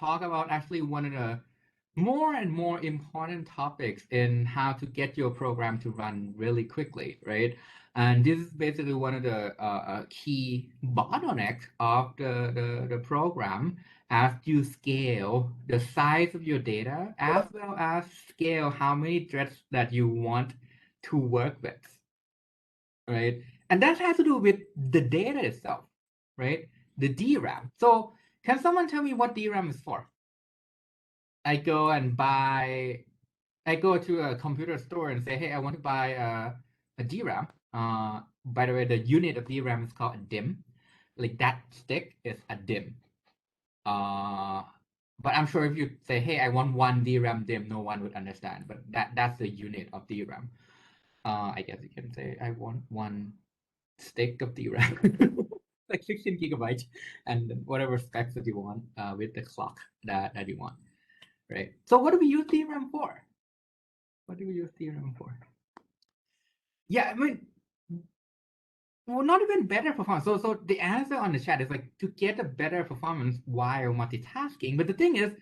talk about actually one of the more and more important topics in how to get your program to run really quickly, right? And this is basically one of the key bottlenecks of the program as you scale the size of your data, as well as scale how many threads that you want to work with, right? And that has to do with the data itself, right? The DRAM. So can someone tell me what DRAM is for? I go to a computer store and say, hey, I want to buy a DRAM. By the way, the unit of DRAM is called a DIMM. Like that stick is a DIMM. But I'm sure if you say, hey, I want one DRAM DIMM, no one would understand. But that's the unit of DRAM. I guess you can say I want one stick of DRAM, like 16 gigabytes, and whatever specs that you want with the clock that you want, right? So what do we use DRAM for? What do we use DRAM for? Yeah, I mean, well, not even better performance. So the answer on the chat is like to get a better performance while multitasking. But the thing is,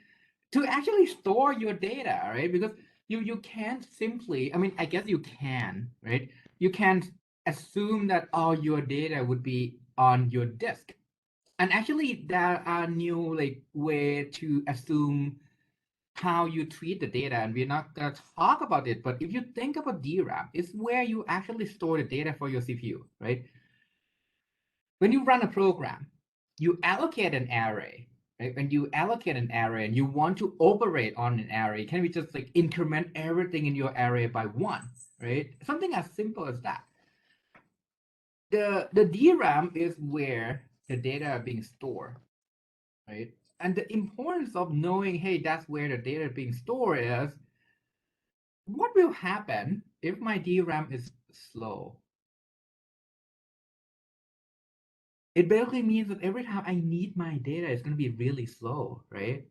to actually store your data, right? Because you can't simply, I mean, I guess you can, right? You can't assume that all your data would be on your disk. And actually, there are new like way to assume how you treat the data, and we're not gonna talk about it. But if you think about DRAM, it's where you actually store the data for your CPU, right? When you run a program, you allocate an array, right? When you allocate an array and you want to operate on an array, can we just like increment everything in your array by one, right? Something as simple as that. The DRAM is where the data are being stored, right? And the importance of knowing, hey, that's where the data is being stored is, what will happen if my DRAM is slow? It basically means that every time I need my data, it's going to be really slow, right?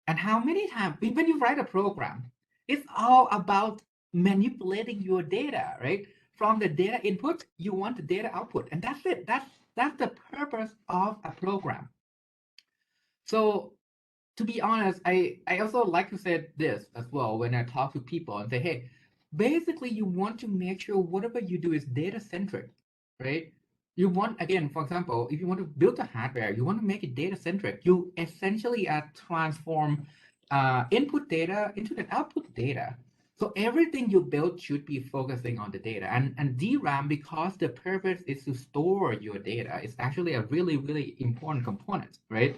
And how many times, when you write a program, it's all about manipulating your data, right? From the data input, you want the data output, and that's it. That's the purpose of a program. So to be honest, I also like to say this as well when I talk to people and say, hey, basically you want to make sure whatever you do is data centric, right? You want, again, for example, if you want to build a hardware, you want to make it data centric. You essentially transform input data into the output data. So everything you build should be focusing on the data. And DRAM, because the purpose is to store your data, is actually a really, really important component, right?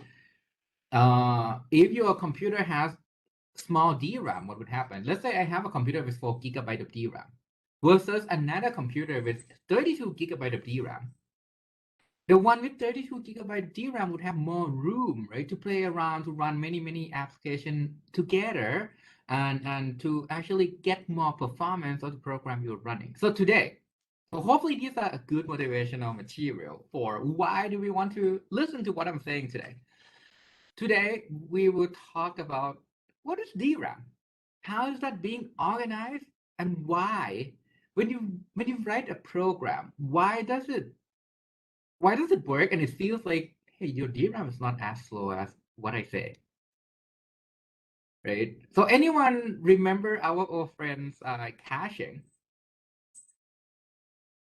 If your computer has small DRAM, what would happen? Let's say I have a computer with 4 gigabytes of DRAM versus another computer with 32 gigabytes of DRAM. The one with 32 gigabyte DRAM would have more room, right, to play around, to run many applications together, and to actually get more performance of the program you're running. So today, so hopefully these are a good motivational material for why do we want to listen to what I'm saying today. Today, we will talk about what is DRAM, how is that being organized, and why, when you write a program, why does it work and it feels like, hey, your DRAM is not as slow as what I say, right? So anyone remember our old friends caching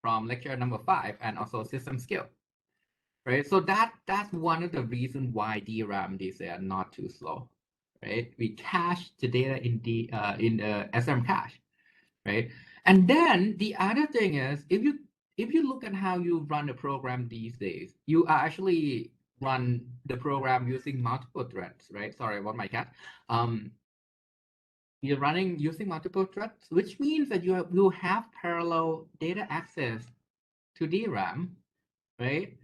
from lecture number 5 and also system skill, right? So that's one of the reasons why DRAM these are not too slow. Right? We cache the data in the SM cache, right? And then the other thing is, if you look at how you run the program these days, you actually run the program using multiple threads, right? Sorry about my cat. You're running using multiple threads, which means that you have parallel data access to DRAM, right?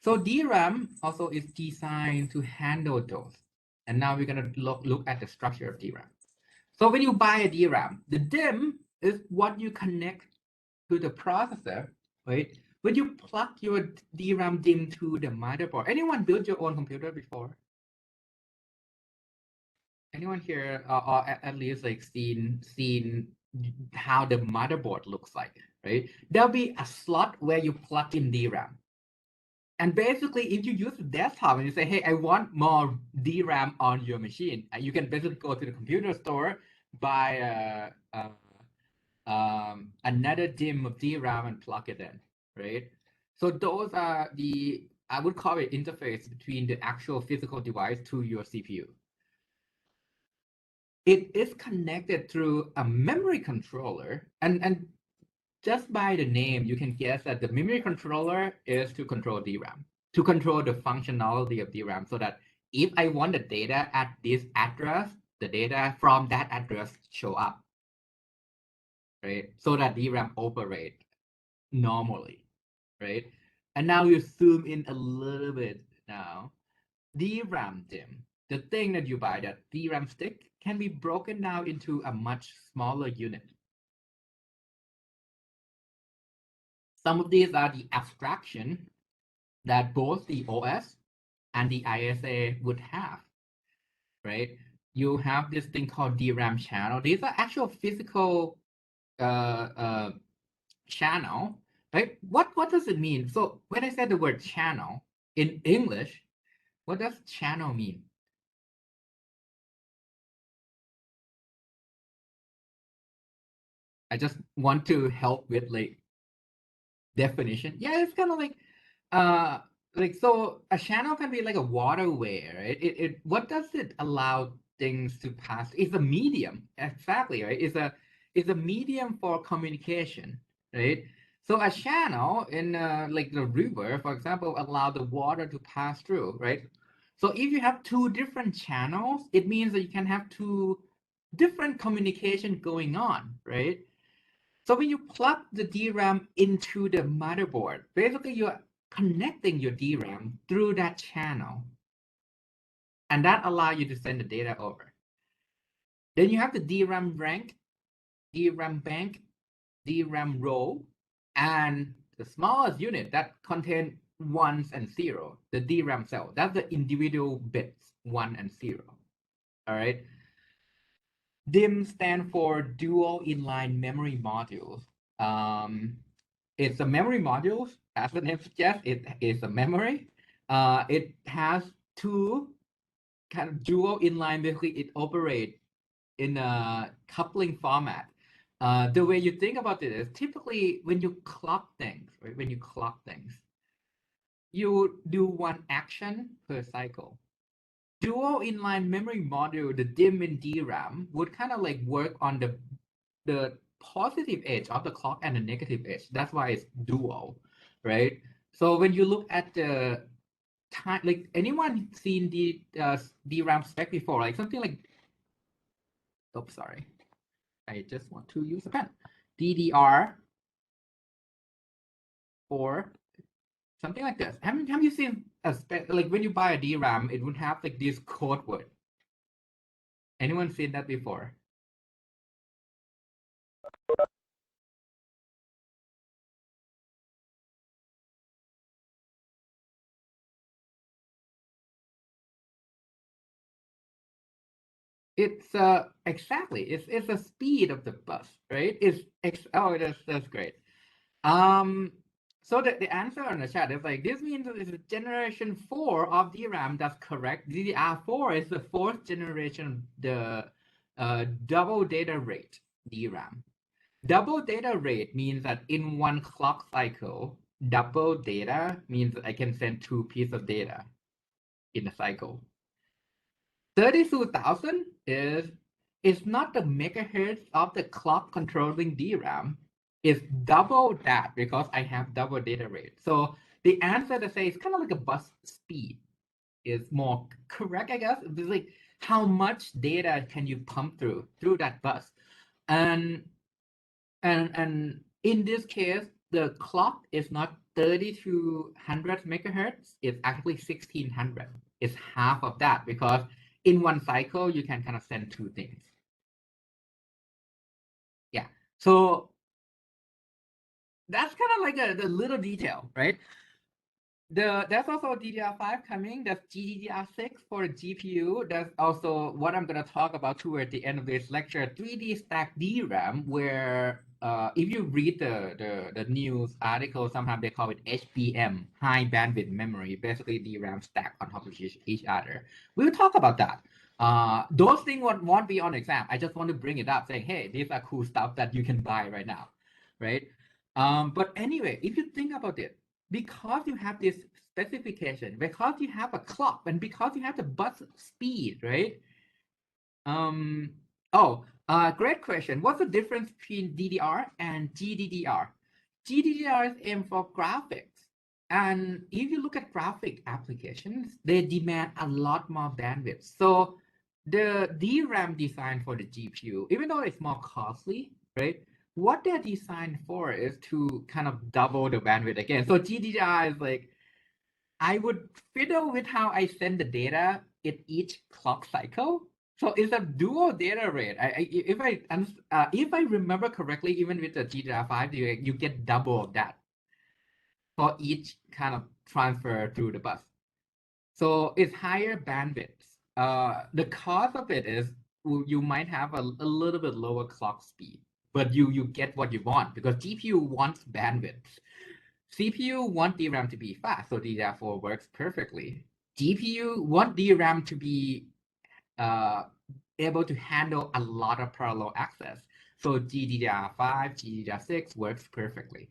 So DRAM also is designed to handle those. And now we're going to look at the structure of DRAM. So when you buy a DRAM, the DIMM is what you connect to the processor, right? When you plug your DRAM DIMM to the motherboard, anyone built your own computer before? Anyone here, or at least like seen how the motherboard looks like, right? There'll be a slot where you plug in DRAM. And basically, if you use the desktop and you say, hey, I want more DRAM on your machine, you can basically go to the computer store, buy another DIMM of DRAM and plug it in, right? So those are the, I would call it interface between the actual physical device to your CPU. It is connected through a memory controller, and just by the name, you can guess that the memory controller is to control DRAM, to control the functionality of DRAM, so that if I want the data at this address, the data from that address show up, right? So that DRAM operate normally, right? And now you zoom in a little bit now. DRAM DIMM, the thing that you buy, that DRAM stick, can be broken down into a much smaller unit. Some of these are the abstraction that both the OS and the ISA would have, right? You have this thing called DRAM channel. These are actual physical channel, right? What does it mean? So when I said the word channel in English, what does channel mean? I just want to help with like definition. Yeah, it's kind of uh so a channel can be like a waterway, right? It what does it allow things to pass? It's a medium, exactly, right? It's a medium for communication, right? So a channel in like the river, for example, allow the water to pass through, right? So if you have two different channels, it means that you can have two different communication going on, right? So when you plug the DRAM into the motherboard, basically you're connecting your DRAM through that channel, and that allows you to send the data over. Then you have the DRAM rank, DRAM bank, DRAM row, and the smallest unit that contains ones and zero, the DRAM cell. That's the individual bits, 1 and 0. All right. DIMM stand for dual inline memory modules. It's a memory module, as the name suggests. It is a memory. It has two kind of dual inline. Basically, it operates in a coupling format. The way you think about it is typically when you clock things, right? When you clock things, you do one action per cycle. Dual inline memory module, the DIMM in DRAM, would kind of like work on the positive edge of the clock and the negative edge. That's why it's dual, right? So when you look at the time, like anyone seen the DRAM spec before, like something like, oh, sorry, I just want to use a pen. DDR or something like this. Have you seen a spec, like when you buy a DRAM, it would have like this code word. Anyone seen that before? It's exactly, it's the speed of the bus, right? Oh, that's great. So the answer on the chat is like, this means that it's generation 4 of DRAM. That's correct. DDR4 is the 4th generation, the double data rate DRAM. Double data rate means that in one clock cycle, double data means that I can send 2 pieces of data in a cycle. 32,000 is not the megahertz of the clock controlling DRAM. It's double that because I have double data rate. So the answer to say it's kind of like a bus speed is more correct, I guess. It's like how much data can you pump through that bus, and in this case, the clock is not 3200 megahertz. It's actually 1600. It's half of that because in one cycle, you can kind of send 2 things. Yeah. So that's kind of like the little detail, right? There's also DDR5 coming. There's GDDR6 for the GPU. There's also what I'm gonna talk about toward the end of this lecture, 3D stack DRAM, where if you read the news article, sometimes they call it HBM, high bandwidth memory, basically DRAM stacked on top of each other. We'll talk about that. Those things won't be on exam. I just want to bring it up, saying, hey, these are cool stuff that you can buy right now, right? But anyway, if you think about it, because you have this specification, because you have a clock, and because you have the bus speed, right? Um, great question. What's the difference between DDR and GDDR? GDDR is aimed for graphics. And if you look at graphic applications, they demand a lot more bandwidth. So the DRAM designed for the GPU, even though it's more costly, right? What they're designed for is to kind of double the bandwidth again. So GDDR is like, I would fiddle with how I send the data in each clock cycle. So it's a dual data rate. If I remember correctly, even with the GDDR5, you get double of that for each kind of transfer through the bus. So it's higher bandwidth. The cost of it is you might have a little bit lower clock speed, but you get what you want because GPU wants bandwidth. CPU want DRAM to be fast, so DDR4 works perfectly. GPU want DRAM to be able to handle a lot of parallel access, so GDDR5, GDDR6 works perfectly.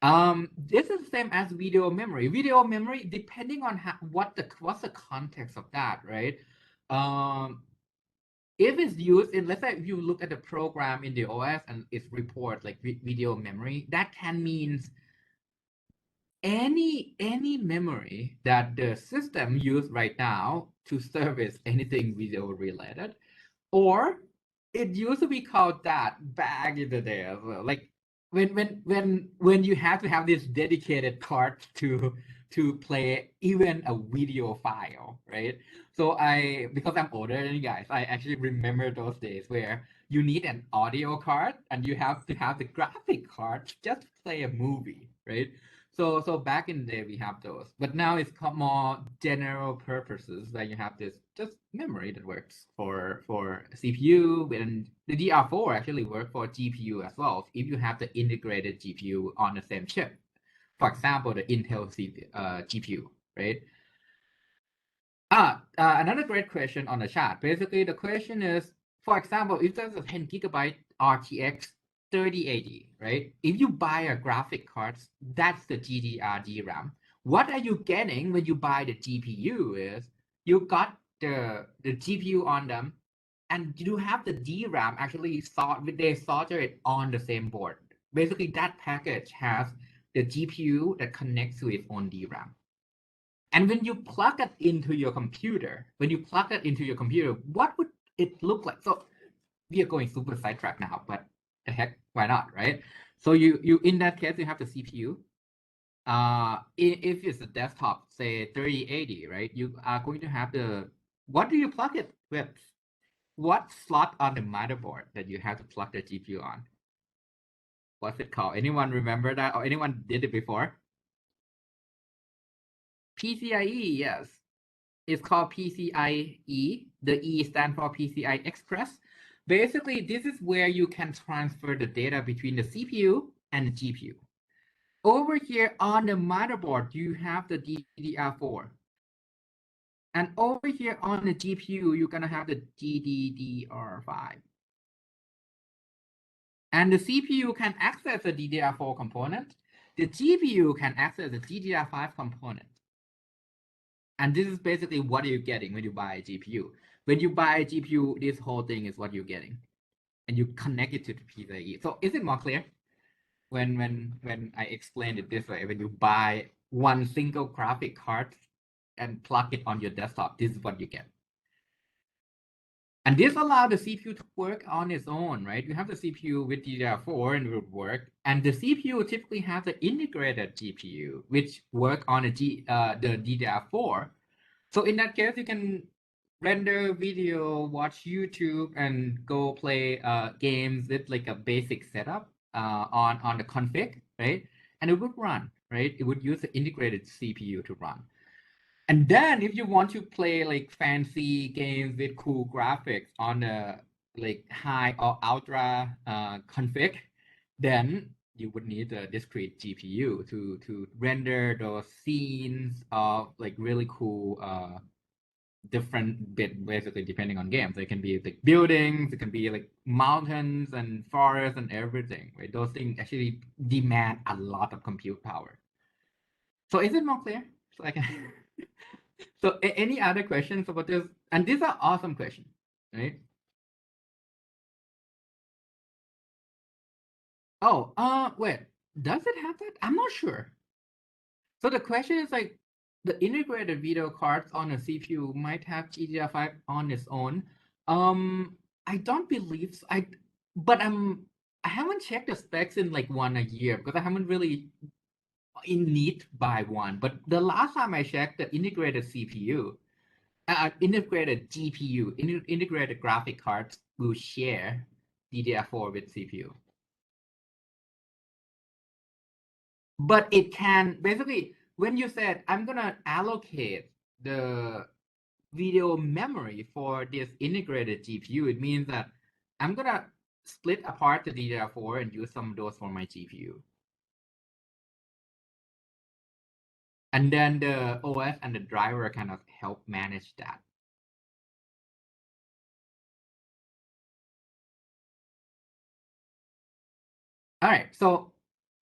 This is the same as video memory. Video memory, depending on what's the context of that, right? If it's used in, let's say if you look at the program in the OS and it's report like video memory, that can mean any memory that the system use right now to service anything video related, or it used to be called that back in the day as well. Like when you have to have this dedicated card to play even a video file, right? So because I'm older than you guys, I actually remember those days where you need an audio card and you have to have the graphic card just to play a movie, right? So back in the day we have those, but now it's more general purposes where you have this just memory that works for CPU, and the DR4 actually work for GPU as well if you have the integrated GPU on the same chip. For example, the Intel GPU, right? Another great question on the chat. Basically, the question is, for example, if there's a 10 gigabyte RTX 3080, right? If you buy a graphic card, that's the GDR DRAM. What are you getting when you buy the GPU is you got the GPU on them, and you have the DRAM actually they solder it on the same board. Basically, that package has the GPU that connects to its own DRAM. And when you plug it into your computer, what would it look like? So we are going super sidetrack now, but the heck, why not, right? So you in that case, you have the CPU. If it's a desktop, say 3080, right? You are going to have what do you plug it with? What slot on the motherboard that you have to plug the GPU on? What's it called? Anyone remember that, or anyone did it before? PCIe, yes. It's called PCIe. The E stands for PCI Express. Basically, this is where you can transfer the data between the CPU and the GPU. Over here on the motherboard, you have the DDR4. And over here on the GPU, you're going to have the GDDR5. And the CPU can access the DDR4 component. The GPU can access the DDR5 component. And this is basically what you're getting when you buy a GPU. When you buy a GPU, this whole thing is what you're getting. And you connect it to the PCIe. So is it more clear when I explain it this way? When you buy one single graphic card and plug it on your desktop, this is what you get. And this allows the CPU to work on its own, right? You have the CPU with DDR4 and it will work. And the CPU typically has the integrated GPU, which work on the DDR4. So in that case, you can render video, watch YouTube, and go play games with like a basic setup on the config, right? And it would run. right? It would use the integrated CPU to run. And then if you want to play like fancy games with cool graphics on a like high or ultra config, then you would need a discrete GPU to render those scenes of like really cool different bit basically depending on games. It can be like buildings, it can be like mountains and forests and everything, right? Those things actually demand a lot of compute power. So is it more clear? So I can so any other questions about this? And these are awesome questions, right? Oh, wait, does it have that? I'm not sure. So the question is like the integrated video cards on a CPU might have GDDR5 on its own. I don't believe so. But I haven't checked the specs in like one a year because I haven't really in need by one. But the last time I checked the integrated CPU, integrated GPU, integrated graphic cards will share DDR4 with CPU. But it can basically when you said I'm gonna allocate the video memory for this integrated GPU, it means that I'm gonna split apart the DDR4 and use some of those for my GPU. And then the OS and the driver kind of help manage that. All right, so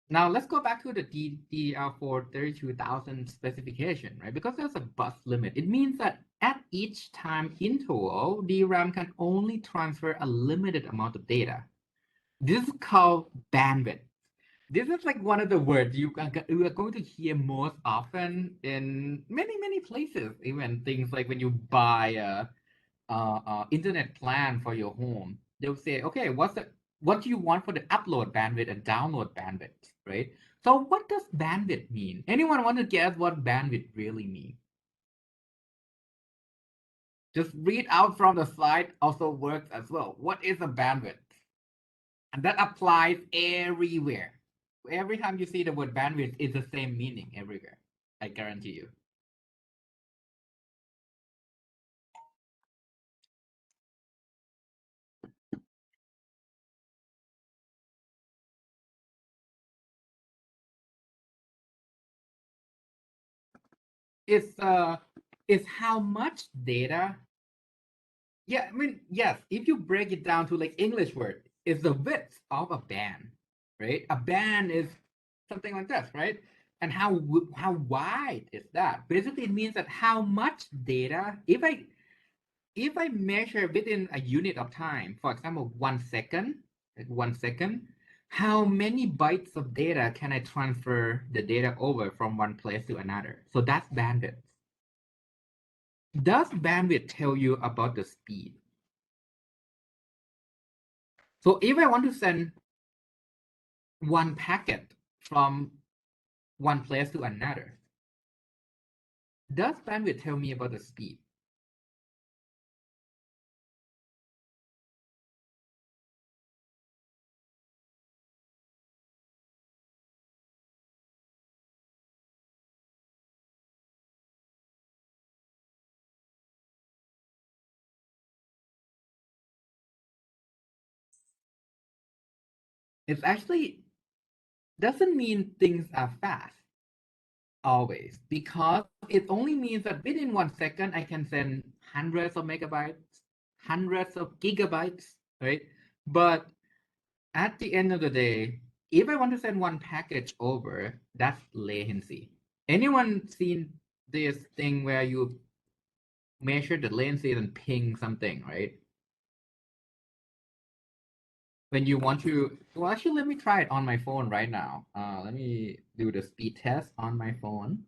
now let's go back to the DDR4 32,000 specification, right? Because there's a bus limit. It means that at each time interval, DRAM can only transfer a limited amount of data. This is called bandwidth. This is like one of the words you are going to hear most often in many places. Even things like when you buy a internet plan for your home, they'll say, okay, what do you want for the upload bandwidth and download bandwidth, right? So what does bandwidth mean? Anyone want to guess what bandwidth really means? Just read out from the slide also works as well. What is a bandwidth? And that applies everywhere. Every time you see the word bandwidth, it's the same meaning everywhere. I guarantee you. It's it's how much data. Yeah, I mean, yes, if you break it down to like English word, it's the width of a band, right? A band is something like this, right? And how wide is that? Basically, it means that how much data, if I measure within a unit of time, for example, 1 second, like 1 second, how many bytes of data can I transfer the data over from one place to another? So that's bandwidth. Does bandwidth tell you about the speed? So if I want to send one packet from one place to another, does bandwidth tell me about the speed? It actually doesn't mean things are fast always, because it only means that within 1 second I can send hundreds of megabytes, hundreds of gigabytes, right? But at the end of the day, if I want to send one package over, that's latency. Anyone seen this thing where you measure the latency and ping something, right? When you want to, well, actually, let me try it on my phone right now. Let me do the speed test on my phone.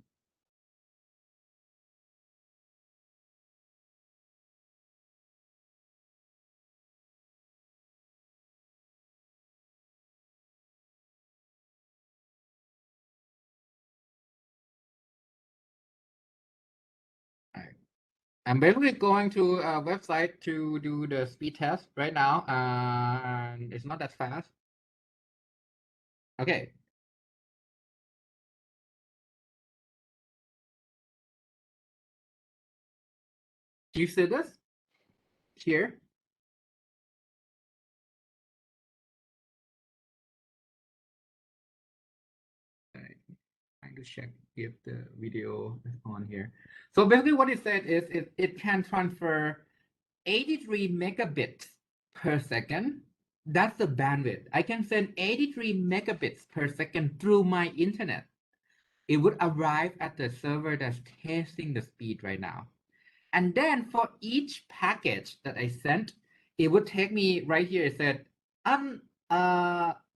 All right. I'm basically going to a website to do the speed test right now, and it's not that fast. Okay, Do you see this here? Trying to check if the video is on here. So basically what it said is it can transfer 83 megabits per second. That's the bandwidth. I can send 83 megabits per second through my internet. It would arrive at the server that's testing the speed right now. And then for each package that I sent, it would take me right here. It said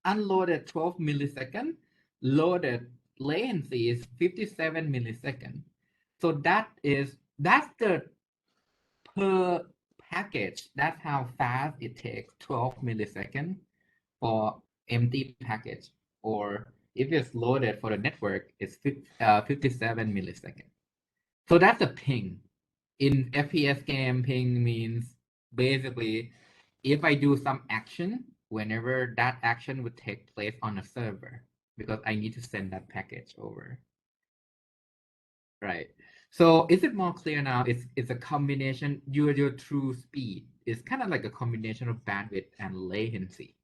unloaded 12 millisecond, loaded latency is 57 millisecond. So that's the per package. That's how fast it takes 12 millisecond for empty package. Or if it's loaded for the network, it's 57 millisecond. So that's a ping. In FPS game, ping means basically if I do some action, whenever that action would take place on a server, because I need to send that package over. Right. So is it more clear now? It's a combination, your true speed is kind of like a combination of bandwidth and latency.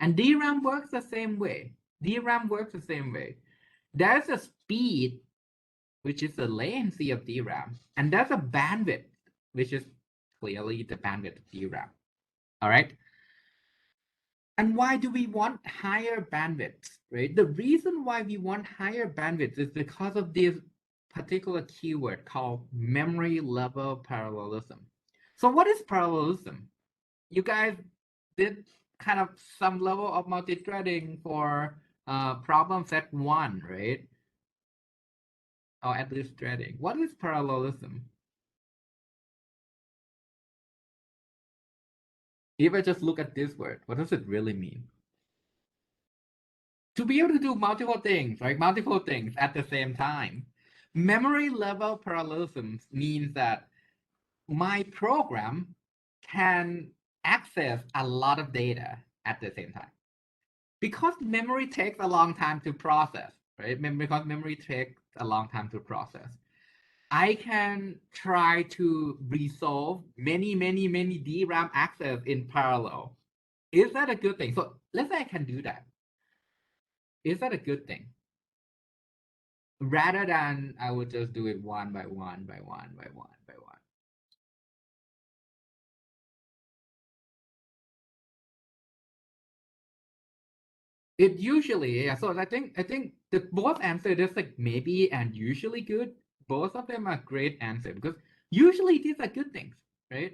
And DRAM works the same way. DRAM works the same way. There's a speed, which is the latency of DRAM, and there's a bandwidth, which is clearly the bandwidth of DRAM. All right. And why do we want higher bandwidths, right? The reason why we want higher bandwidths is because of this particular keyword called memory level parallelism. So what is parallelism? You guys did kind of some level of multi-threading for problem set 1, right? Or at least threading. What is parallelism? If I just look at this word, what does it really mean? To be able to do multiple things, right? Multiple things at the same time. Memory level parallelism means that my program can access a lot of data at the same time. Because memory takes a long time to process, right? Because memory takes a long time to process. I can try to resolve many DRAM access in parallel. Is that a good thing? So let's say I can do that. Is that a good thing? Rather than I would just do it one by one by one by one by one. It usually, yeah. So I think the both answer is like maybe and usually good. Both of them are great answers because usually these are good things, right?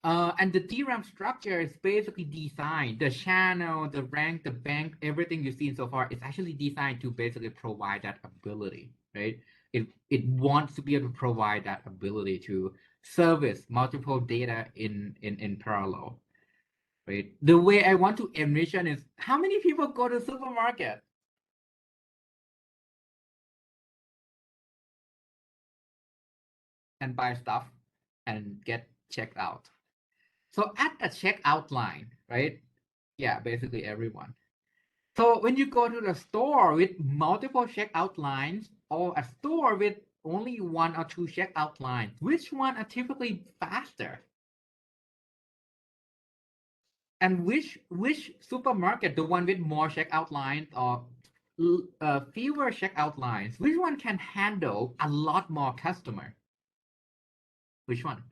And the DRAM structure is basically designed, the channel, the rank, the bank, everything you've seen so far is actually designed to basically provide that ability, right? It wants to be able to provide that ability to service multiple data in parallel, right? The way I want to envision is how many people go to supermarket and buy stuff and get checked out. So at the checkout line, right? Yeah, basically everyone. So when you go to the store with multiple checkout lines or a store with only one or two checkout lines, which one are typically faster? And which supermarket, the one with more checkout lines or fewer checkout lines, which one can handle a lot more customer? Which one?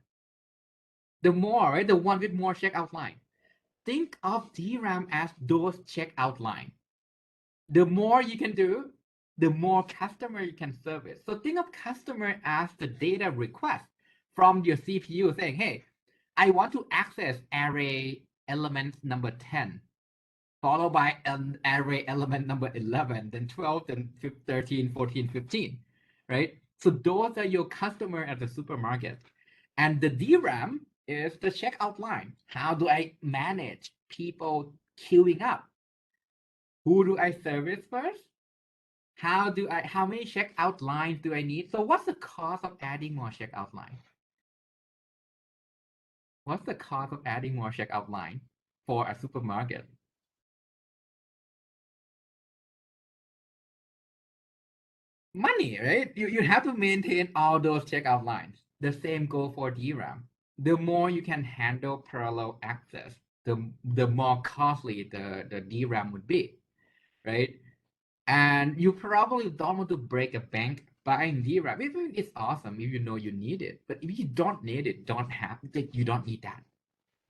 The more, right? The one with more checkout line. Think of DRAM as those checkout line. The more you can do, the more customer you can service. So think of customer as the data request from your CPU saying, hey, I want to access array element number 10, followed by an array element number 11, then 12, then 13, 14, 15, right? So those are your customer at the supermarket. And the DRAM is the checkout line. How do I manage people queuing up? Who do I service first? How many checkout lines do I need? So what's the cost of adding more checkout lines? What's the cost of adding more checkout line for a supermarket? Money, right? You have to maintain all those checkout lines. the same go for DRAM. The more you can handle parallel access, the more costly the DRAM would be, right? And you probably don't want to break a bank buying DRAM. Even it's awesome if you know you need it, but if you don't need it, you don't need that,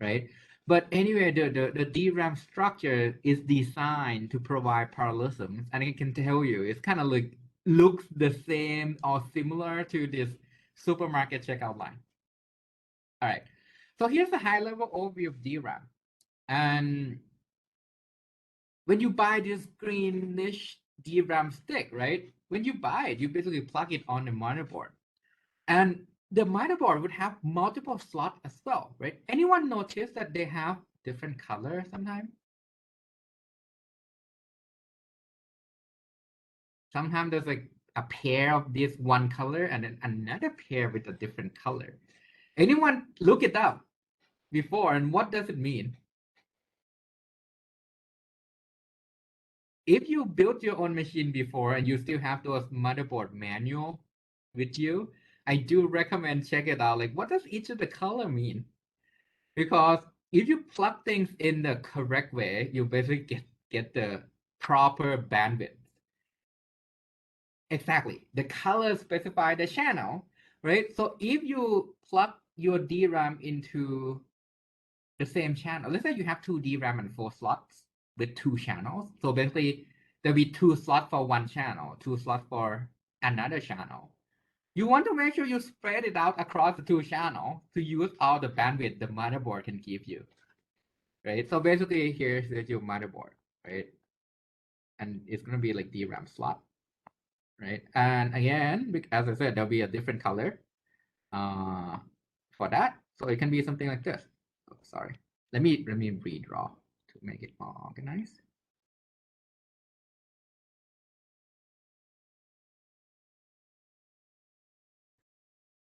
right? But anyway, the DRAM structure is designed to provide parallelism, and I can tell you, it's kind of like looks the same or similar to this supermarket checkout line. All right, so here's a high-level overview of DRAM, and when you buy this greenish DRAM stick, right? When you buy it, you basically plug it on the motherboard, and the motherboard would have multiple slots as well, right? Anyone notice that they have different colors sometimes? Sometimes there's like a pair of this one color and then another pair with a different color. Anyone look it up before, and what does it mean? If you built your own machine before and you still have those motherboard manual with you, I do recommend check it out. Like, what does each of the color mean? Because if you plug things in the correct way, you basically get the proper bandwidth. Exactly. The color specify the channel, right? So if you plug your DRAM into the same channel, let's say you have two DRAM and 4 slots with 2 channels. So basically, there'll be 2 slots for one channel, 2 slots for another channel. You want to make sure you spread it out across the 2 channels to use all the bandwidth the motherboard can give you, right? So basically, here's your motherboard, right? And it's going to be like DRAM slot, right? And again, as I said, there'll be a different color for that. So it can be something like this. Oh, sorry. Let me redraw to make it more organized.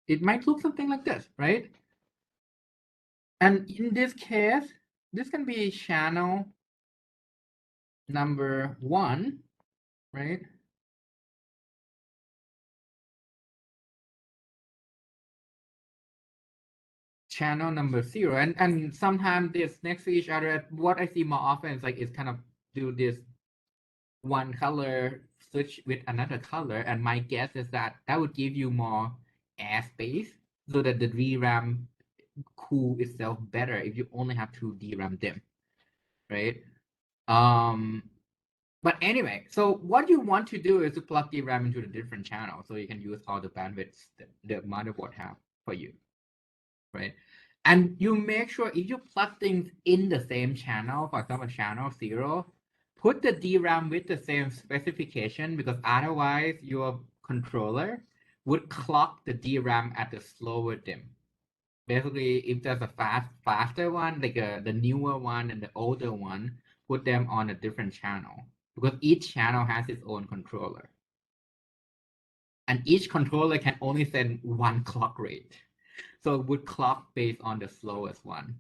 It might look something like this, right? And in this case, this can be channel number 1, right? Channel number 0, and sometimes this next to each other. What I see more often is like it's kind of do this one color switch with another color, and my guess is that that would give you more airspace so that the DRAM cool itself better if you only have 2 DRAM DIMM, right? But anyway, so what you want to do is to plug DRAM into the different channels so you can use all the bandwidths that the motherboard have for you, right? And you make sure if you plug things in the same channel, for example, channel 0, put the DRAM with the same specification, because otherwise your controller would clock the DRAM at the slower DIMM. Basically, if there's a faster one, like the newer one and the older one, put them on a different channel, because each channel has its own controller. And each controller can only send one clock rate. So it would clock based on the slowest one.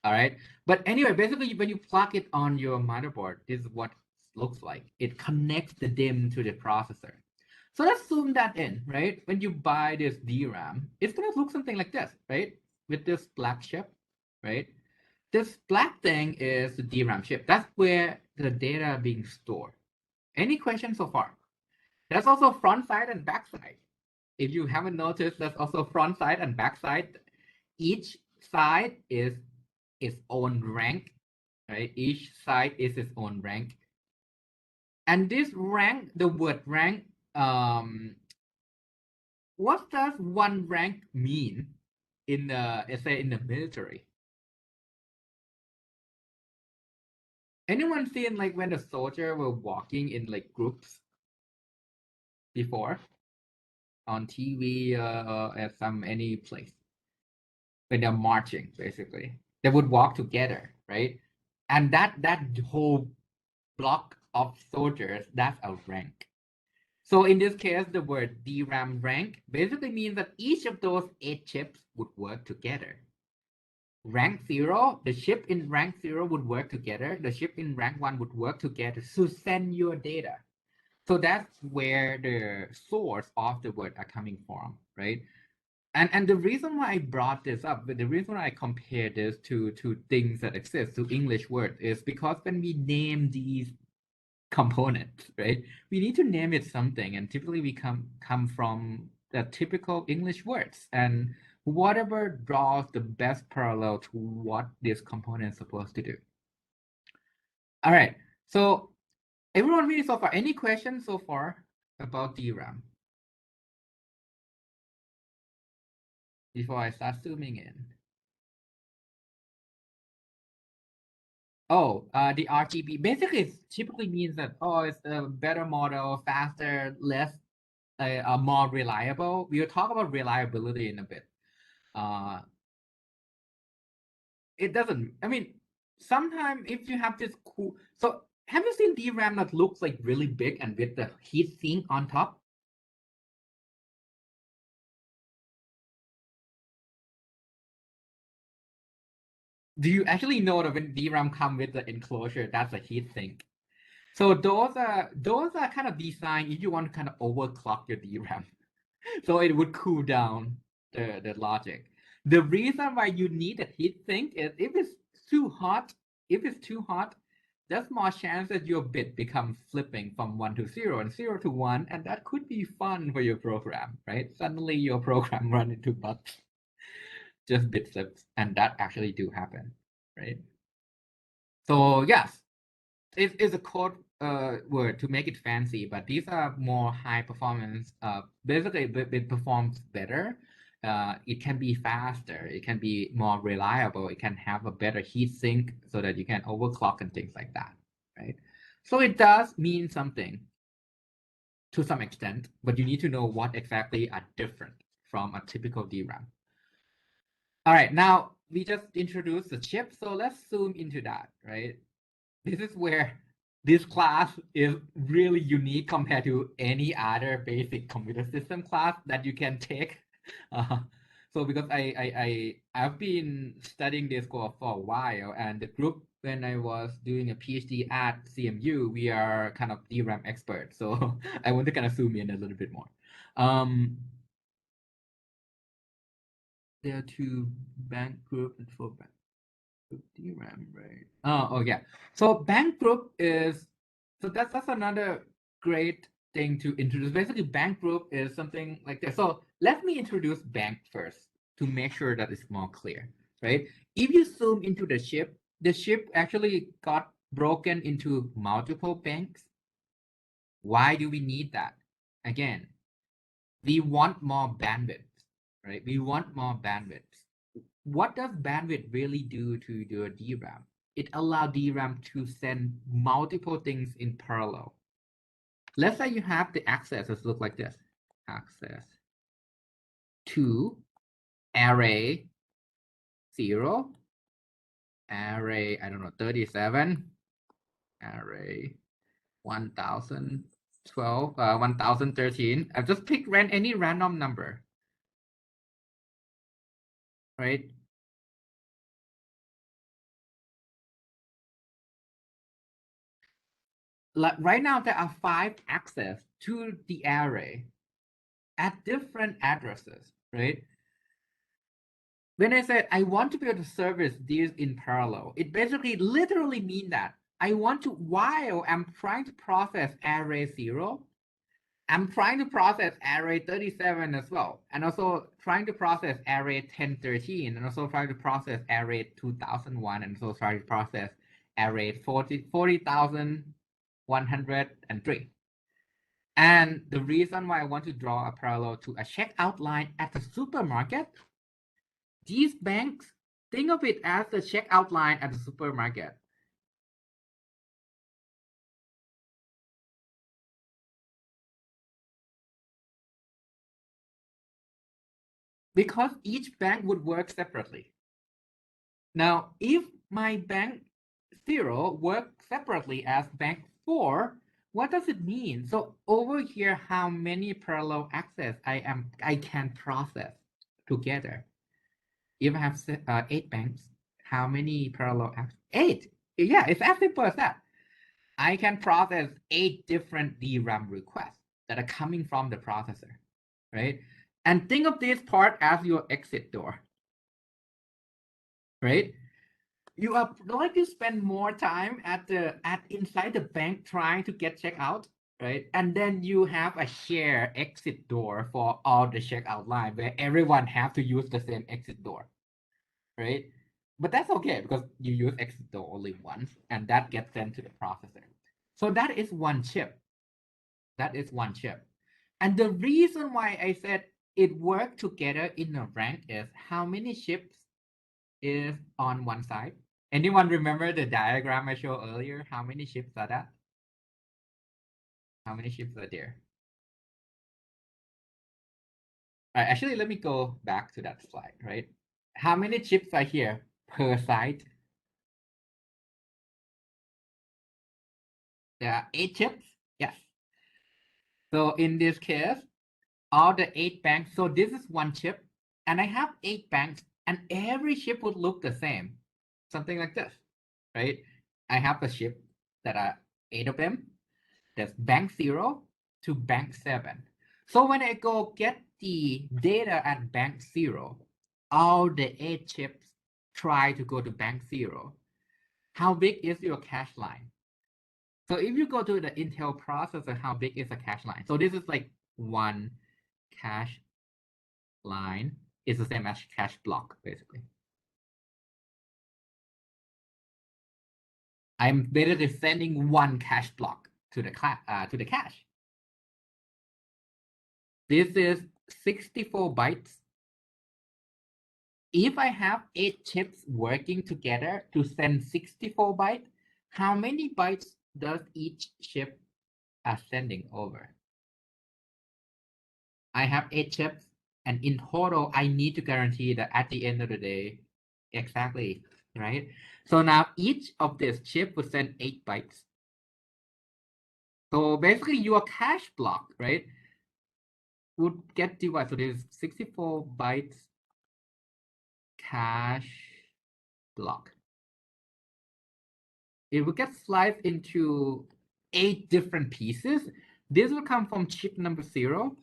All right. But anyway, basically, when you plug it on your motherboard, this is what it looks like. It connects the DIMM to the processor. So let's zoom that in, right? When you buy this DRAM, it's going to look something like this, right? With this black chip, right? This black thing is the DRAM chip. That's where the data are being stored. Any questions so far? There's also front side and back side. If you haven't noticed, there's also front side and back side. Each side is its own rank, right? Each side is its own rank. And this rank, the word rank, what does one rank mean in the, let's say, in the military? Anyone seen like when the soldier were walking in like groups before on TV at any place when they're marching, basically they would walk together, right? And that whole block of soldiers, that's a rank. So in this case, the word DRAM rank basically means that each of those 8 chips would work together. Rank 0, the chip in rank 0 would work together. The chip in rank 1 would work together to send your data. So that's where the source of the word are coming from, right? And the reason why I brought this up, the reason why I compare this to things that exist, to English words, is because when we name these components, right, we need to name it something, and typically we come from the typical English words, and whatever draws the best parallel to what this component is supposed to do. All right, so everyone read so far. Any questions so far about DRAM before I start zooming in? Oh, the RGB basically typically means that, oh, it's a better model, faster, less, more reliable. We'll talk about reliability in a bit. It doesn't, I mean, sometimes if you have this cool, so have you seen DRAM that looks like really big and with the heat sink on top? Do you actually know that when DRAM come with the enclosure, that's a heat sink? So those are kind of designed if you want to kind of overclock your DRAM. So it would cool down the logic. The reason why you need a heat sink is if it's too hot, there's more chance that your bit becomes flipping from 1 to 0 and 0 to 1, and that could be fun for your program, right? Suddenly your program run into bugs, just bit flips, and that actually do happen, right? So yes, it's a code word to make it fancy, but these are more high performance. Basically, it performs better. It can be faster. It can be more reliable. It can have a better heat sink so that you can overclock and things like that, right? So it does mean something to some extent, but you need to know what exactly are different from a typical DRAM. All right, now we just introduced the chip, so let's zoom into that, right? This is where this class is really unique compared to any other basic computer system class that you can take. So because I've been studying this course for a while, and the group when I was doing a PhD at CMU, we are kind of DRAM experts. So I want to kind of zoom in a little bit more. There are two bank group and four bank. DRAM, right? Oh, yeah. So bank group is, so that's another great thing to introduce. Basically, bank group is something like this. So let me introduce bank first to make sure that it's more clear, right? If you zoom into the ship actually got broken into multiple banks. Why do we need that? Again, we want more bandwidth, right? We want more bandwidth. What does bandwidth really do to your DRAM? It allows DRAM to send multiple things in parallel. Let's say you have the access, let's look like this, access to array 0, array, I don't know, 37, array 1012, 1013. I've just picked any random number, right? Like right now, there are 5 access to the array at different addresses, right? When I said I want to be able to service these in parallel, it basically literally means that I want to, while I'm trying to process array 0, I'm trying to process array 37 as well, and also trying to process array 1013, and also trying to process array 2001, and also trying to process array 40,103. And the reason why I want to draw a parallel to a checkout line at the supermarket, these banks, think of it as the checkout line at the supermarket. Because each bank would work separately. Now, if my bank 0 works separately as bank 4, what does it mean? So over here, how many parallel access I can process together? If I have 8 banks, how many parallel access? 8. Yeah, it's as simple as that. I can process 8 different DRAM requests that are coming from the processor, right? And think of this part as your exit door, right? You are going to spend more time at inside the bank trying to get checked out, right? And then you have a shared exit door for all the checkout line where everyone have to use the same exit door, right? But that's okay because you use exit door only once, and that gets sent to the processor. So that is one chip. That is one chip. And the reason why I said it worked together in a rank is how many chips is on one side. Anyone remember the diagram I showed earlier? How many chips are that? How many chips are there? All right, actually, let me go back to that slide, right? How many chips are here per side? There are 8 chips. Yes. So in this case, all the 8 banks. So this is one chip, and I have 8 banks, and every chip would look the same, something like this, right? I have a chip that are 8 of them. That's bank 0 to bank 7. So when I go get the data at bank 0, all the 8 chips try to go to bank 0. How big is your cache line? So if you go to the Intel processor, how big is a cache line? So this is like one cache line is the same as cache block, basically. I'm basically sending one cache block to the cache. This is 64 bytes. If I have 8 chips working together to send 64 bytes, how many bytes does each chip are sending over? I have 8 chips, and in total, I need to guarantee that at the end of the day, exactly, right? So now each of this chip will send 8 bytes. So basically, your cache block, right, would get divided. So there's 64 bytes cache block. It will get sliced into 8 different pieces. This will come from chip number 0.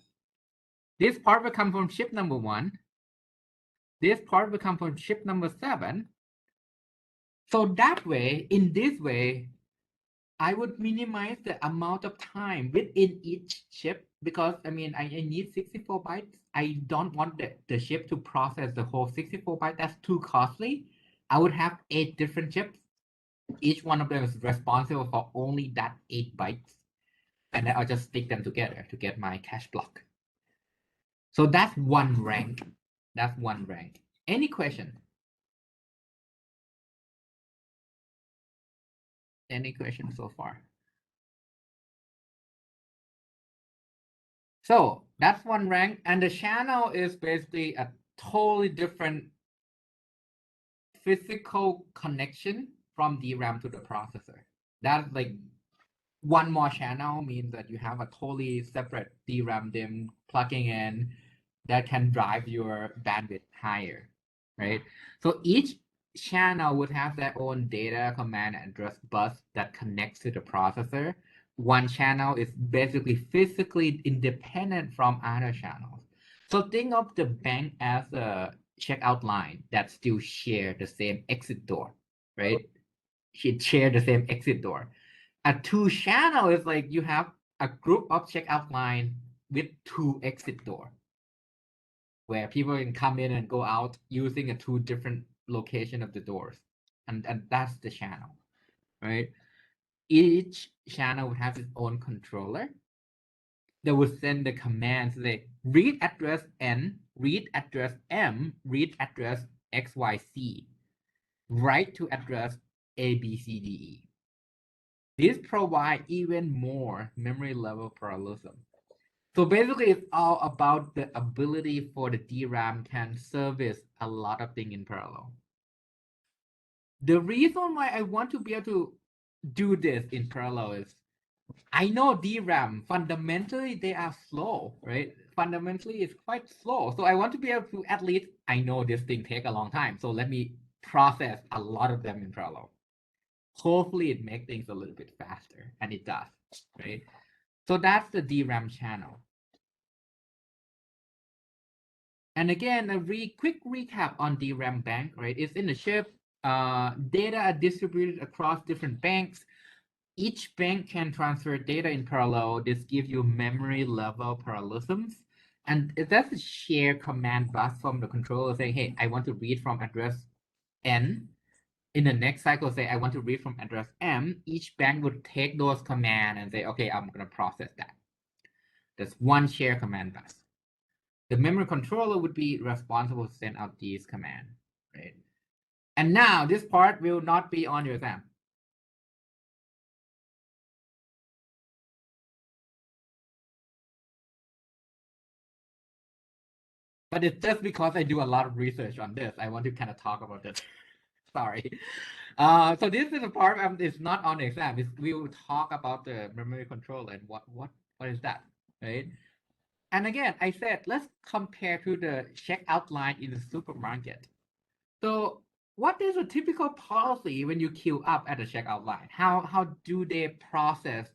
This part will come from chip number 1. This part will come from chip number 7. So that way, in this way, I would minimize the amount of time within each chip because I mean I need 64 bytes. I don't want the chip to process the whole 64 bytes. That's too costly. I would have 8 different chips. Each one of them is responsible for only that 8 bytes. And then I'll just stick them together to get my cache block. So that's one rank. That's one rank. Any question? Any questions so far? So that's one rank, and the channel is basically a totally different physical connection from DRAM to the processor. That's like one more channel means that you have a totally separate DRAM DIMM plugging in that can drive your bandwidth higher, right? So each channel would have their own data command address bus that connects to the processor. One channel is basically physically independent from other channels. So think of the bank as a checkout line that still share the same exit door, right? It share the same exit door. A 2 channel is like you have a group of checkout line with 2 exit door where people can come in and go out using a 2 different location of the doors. And that's the channel, right? Each channel would have its own controller that would send the commands like read address N, read address M, read address XYZ, write to address ABCDE. This provides even more memory level parallelism. So basically, it's all about the ability for the DRAM can service a lot of things in parallel. The reason why I want to be able to do this in parallel is I know DRAM, fundamentally, they are slow, right? Fundamentally, it's quite slow. So I want to be able to, at least, I know this thing take a long time. So let me process a lot of them in parallel. Hopefully, it makes things a little bit faster, and it does, right? So that's the DRAM channel. And again, a quick recap on DRAM bank, right? It's in the chip. Data are distributed across different banks. Each bank can transfer data in parallel. This gives you memory level parallelisms. And that's a shared command bus from the controller saying, hey, I want to read from address N. In the next cycle, say, I want to read from address M. Each bank would take those commands and say, okay, I'm going to process that. That's one shared command bus. The memory controller would be responsible to send out these commands, right? And now this part will not be on your exam. But it's just because I do a lot of research on this. I want to kind of talk about this. Sorry. So this is a part it's not on the exam. We will talk about the memory controller and what is that, right? And again, I said let's compare to the checkout line in the supermarket. So what is a typical policy when you queue up at the checkout line? How do they process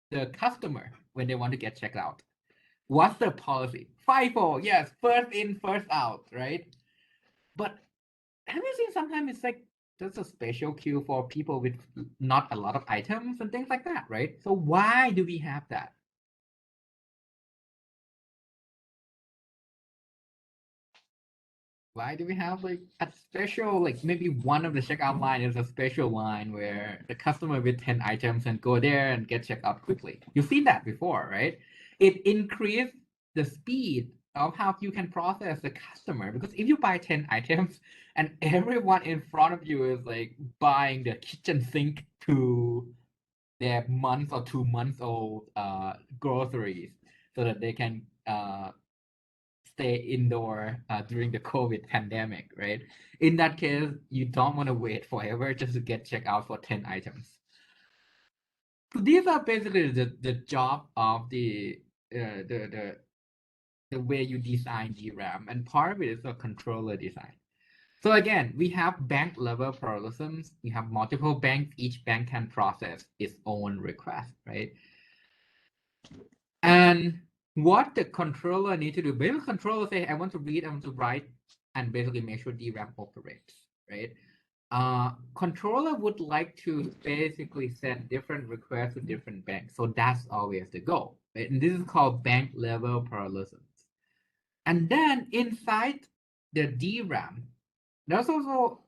the customer when they want to get checked out? What's the policy? FIFO, yes, first in, first out, right? But have you seen sometimes it's like there's a special queue for people with not a lot of items and things like that, right? So why do we have that? Why do we have like a special, like maybe one of the checkout line is a special line where the customer with 10 items and go there and get checked out quickly? You've seen that before, right? It increased the speed of how you can process the customer because if you buy 10 items and everyone in front of you is like buying the kitchen sink to their month or 2 months old groceries so that they can stay indoor during the COVID pandemic, right? In that case, you don't want to wait forever just to get checked out for 10 items. So these are basically the job of the way you design DRAM, and part of it is a controller design. So again, we have bank level parallelisms. We have multiple banks. Each bank can process its own request, right? And what the controller need to do, basically controller say, I want to read, I want to write, and basically make sure DRAM operates, right? Controller would like to basically send different requests to different banks. So that's always the goal, right? And this is called bank level parallelisms. And then inside the DRAM, there's also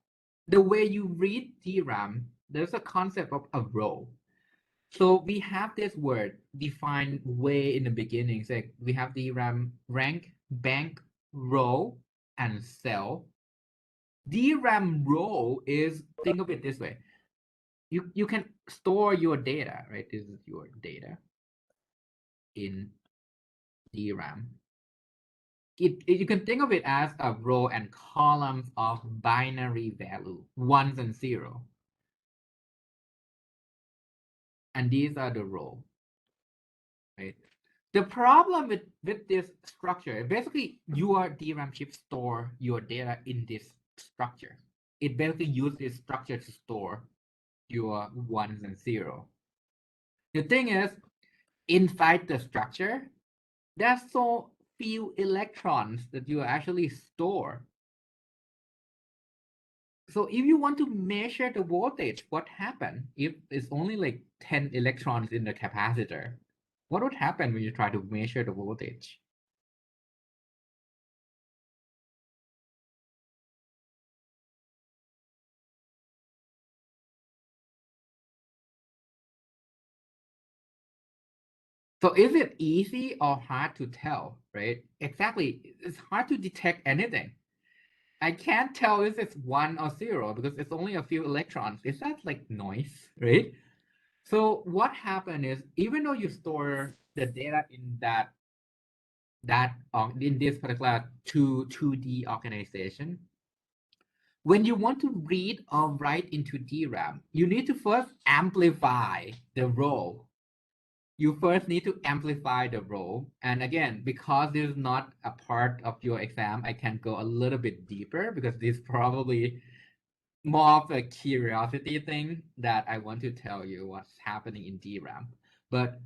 the way you read DRAM, there's a concept of a row. So we have this word defined way in the beginning. So we have DRAM rank, bank, row, and cell. DRAM row is, think of it this way. You can store your data, right? This is your data in DRAM. You can think of it as a row and columns of binary value, ones and zero. And these are the row, right? The problem with this structure, basically your DRAM chip store your data in this structure. It basically uses this structure to store your ones and zero. The thing is, inside the structure, there's so few electrons that you actually store. So if you want to measure the voltage, what happens if it's only like 10 electrons in the capacitor? What would happen when you try to measure the voltage? So is it easy or hard to tell, right? Exactly. It's hard to detect anything. I can't tell if it's 1 or 0 because it's only a few electrons. Is that like noise, right? So what happened is even though you store the data in in this particular 2D organization, when you want to read or write into DRAM, you need to first amplify the row. You first need to amplify the row. And again, because this is not a part of your exam, I can go a little bit deeper because this is probably more of a curiosity thing that I want to tell you what's happening in DRAM. But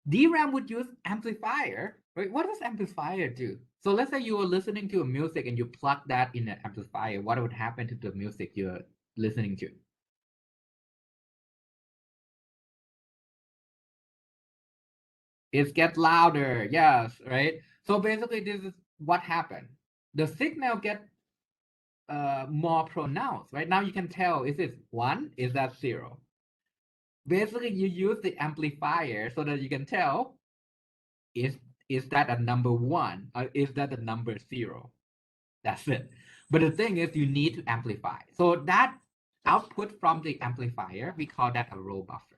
DRAM would use amplifier right? What does amplifier do? So let's say you are listening to a music and you plug that in an amplifier. What would happen to the music you're listening to? It gets louder. Yes, right? So basically, this is what happened. The signal get more pronounced, right? Now you can tell, is it one? Is that zero? Basically, you use the amplifier so that you can tell, is is that a number one or is that a number zero? That's it. But the thing is, you need to amplify. So that output from the amplifier, we call that a row buffer.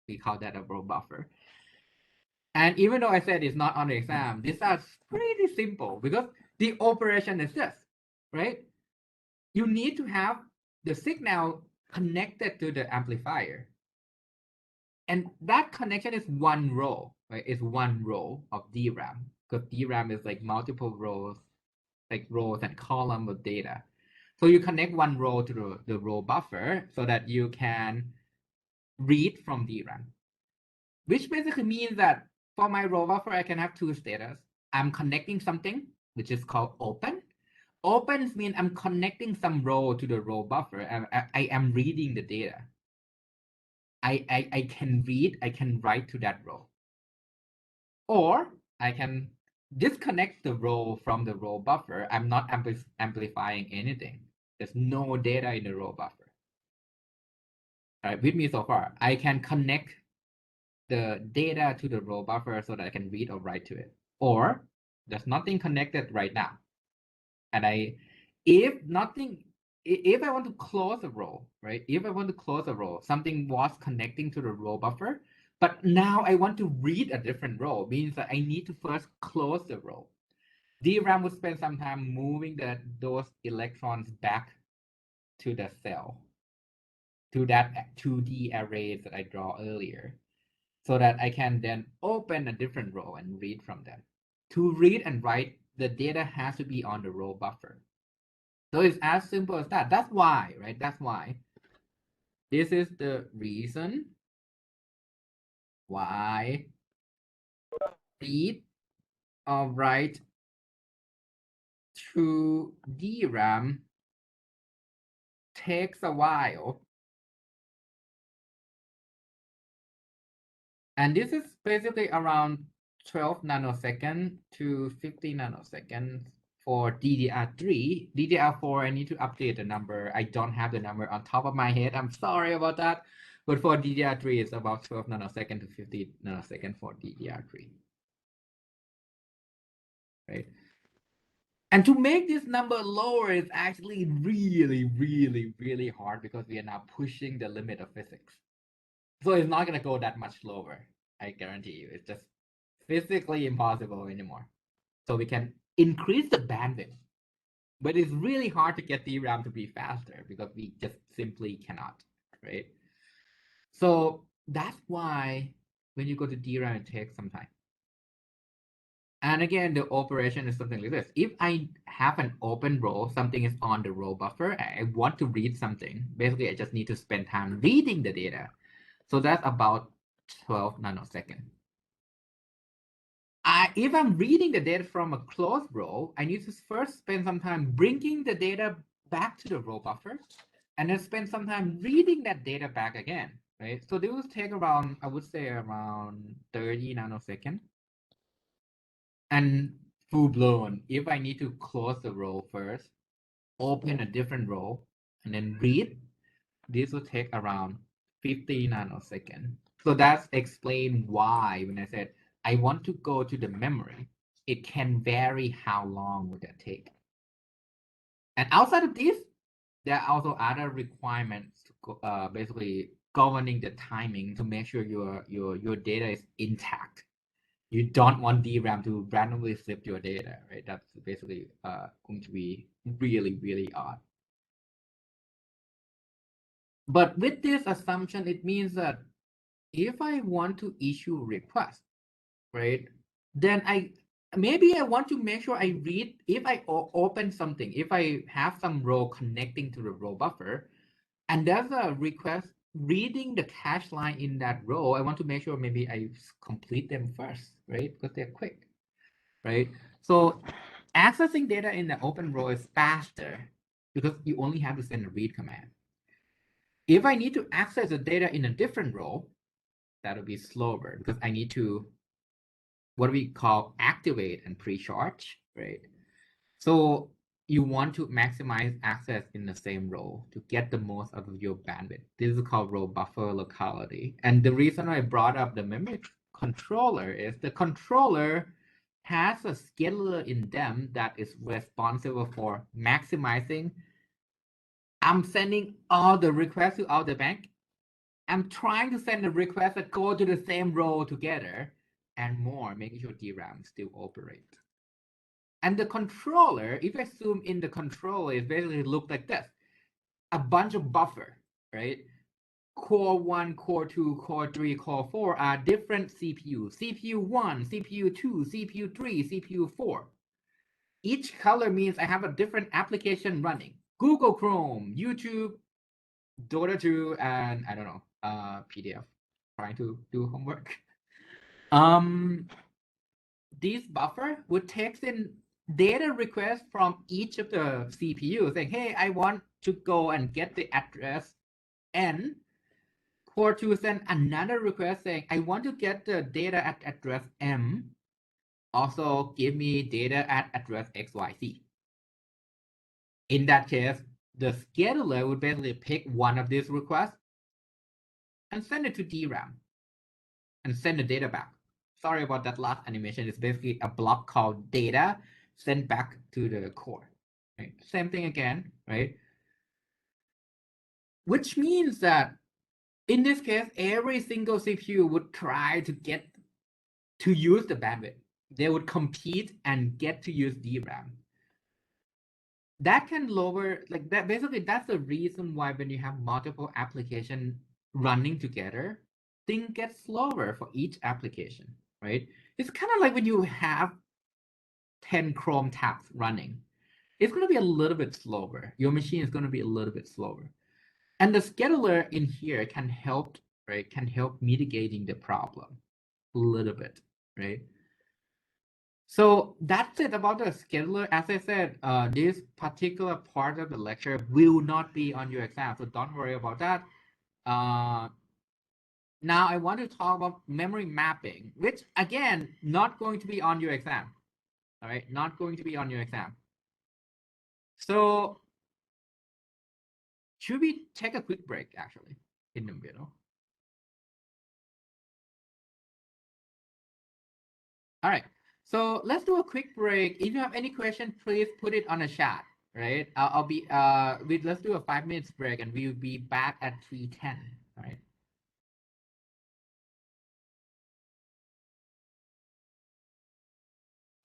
We call that a row buffer. And even though I said it's not on the exam, these are pretty simple because the operation is this, right? You need to have the signal connected to the amplifier. And that connection is one row, right? It's one row of DRAM because DRAM is like multiple rows, like rows and column of data. So you connect one row to the row buffer so that you can read from DRAM, which basically means that for my row buffer, I can have two status. I'm connecting something, which is called open. Opens means I'm connecting some row to the row buffer. And I am reading the data. I can read, I can write to that row. Or I can disconnect the row from the row buffer. I'm not amplifying anything. There's no data in the row buffer. All right, with me so far. I can connect the data to the row buffer so that I can read or write to it. Or there's nothing connected right now. And if I want to close a row, right? If I want to close a row, something was connecting to the row buffer, but now I want to read a different row, means that I need to first close the row. DRAM would spend some time moving those electrons back to the cell, to that 2D array that I draw earlier, so that I can then open a different row and read from them. To read and write, the data has to be on the row buffer. So it's as simple as that. That's why, right? That's why. This is the reason why read or write to DRAM takes a while. And this is basically around 12 nanoseconds to 50 nanoseconds for DDR3. DDR4, I need to update the number. I don't have the number on top of my head. I'm sorry about that. But for DDR3, it's about 12 nanoseconds to 50 nanoseconds for DDR3. Right? And to make this number lower is actually really, really, really hard because we are now pushing the limit of physics. So it's not going to go that much lower. I guarantee you. It's just physically impossible anymore. So we can increase the bandwidth, but it's really hard to get DRAM to be faster because we just simply cannot, right? So that's why when you go to DRAM, it takes some time. And again, the operation is something like this. If I have an open row, something is on the row buffer, I want to read something. Basically, I just need to spend time reading the data. So that's about 12 nanoseconds. If I'm reading the data from a closed row, I need to first spend some time bringing the data back to the row buffer, and then spend some time reading that data back again, right? So this will take around, I would say around 30 nanoseconds. And full blown, if I need to close the row first, open a different row, and then read, this will take around 50 nanoseconds. So that's explain why when I said I want to go to the memory, it can vary how long would that take. And outside of this, there are also other requirements to basically governing the timing to make sure your data is intact. You don't want DRAM to randomly slip your data, right? That's basically going to be really, really odd. But with this assumption, it means that if I want to issue a request, right, then I want to make sure I read, if I open something, if I have some row connecting to the row buffer, and there's a request reading the cache line in that row, I want to make sure maybe I complete them first, right? Because they're quick. right? So accessing data in the open row is faster because you only have to send a read command. If I need to access the data in a different row, that'll be slower because I need to what we call activate and pre-charge, right? So you want to maximize access in the same row to get the most out of your bandwidth. This is called row buffer locality. And the reason I brought up the memory controller is the controller has a scheduler in them that is responsible for maximizing. I'm sending all the requests to all the bank. I'm trying to send the requests that go to the same row together and more, making sure DRAM still operate. And the controller, if I zoom in the controller, it basically look like this. A bunch of buffer, right? Core 1, Core 2, Core 3, Core 4 are different CPUs. CPU 1, CPU 2, CPU 3, CPU 4. Each color means I have a different application running. Google Chrome, YouTube, Dota 2, and I don't know, PDF. Trying to do homework. This buffer would take in data requests from each of the CPUs saying, hey, I want to go and get the address N. Core 2 send another request saying, I want to get the data at address M. Also, give me data at address XYZ. In that case, the scheduler would basically pick one of these requests and send it to DRAM and send the data back. Sorry about that last animation. It's basically a block called data sent back to the core. Right? Same thing again, right? Which means that in this case, every single CPU would try to get to use the bandwidth. They would compete and get to use DRAM. That can lower, like that. Basically, that's the reason why when you have multiple applications running together, things get slower for each application, right? It's kind of like when you have 10 Chrome tabs running. It's going to be a little bit slower. Your machine is going to be a little bit slower. And the scheduler in here can help, right? Can help mitigating the problem a little bit, right? So that's it about the scheduler. As I said, this particular part of the lecture will not be on your exam, so don't worry about that. Now I want to talk about memory mapping, which again, not going to be on your exam. All right, not going to be on your exam. So should we take a quick break actually in the middle? All right, so let's do a quick break. If you have any question, please put it on the chat, right? I'll be, let's do a 5 minutes break and we'll be back at 3:10, all right?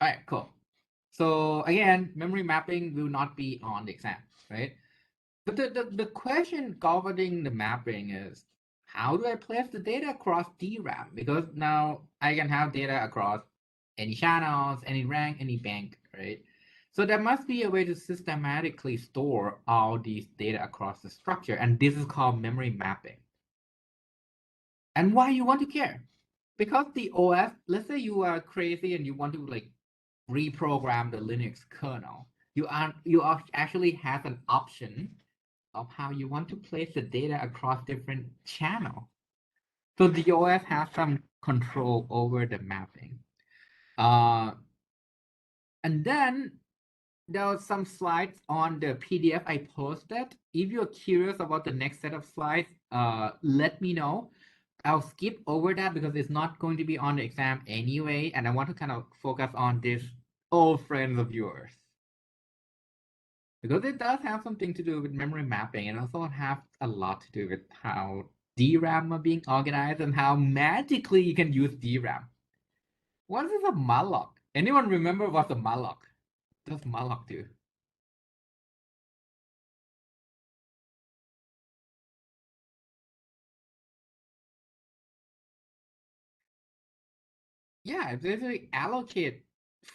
All right, cool. So again, memory mapping will not be on the exam, right? But the question governing the mapping is, how do I place the data across DRAM? Because now I can have data across any channels, any rank, any bank, right? So there must be a way to systematically store all these data across the structure, and this is called memory mapping. And why you want to care? Because the OS, let's say you are crazy and you want to like reprogram the Linux kernel, you actually have an option of how you want to place the data across different channels. So the OS has some control over the mapping. And then there are some slides on the PDF I posted. If you're curious about the next set of slides, let me know. I'll skip over that because it's not going to be on the exam anyway, and I want to kind of focus on this old friends of yours. Because it does have something to do with memory mapping and also have a lot to do with how DRAM are being organized and how magically you can use DRAM. What is a malloc? Anyone remember what's a malloc? What does malloc do? Yeah, it basically allocate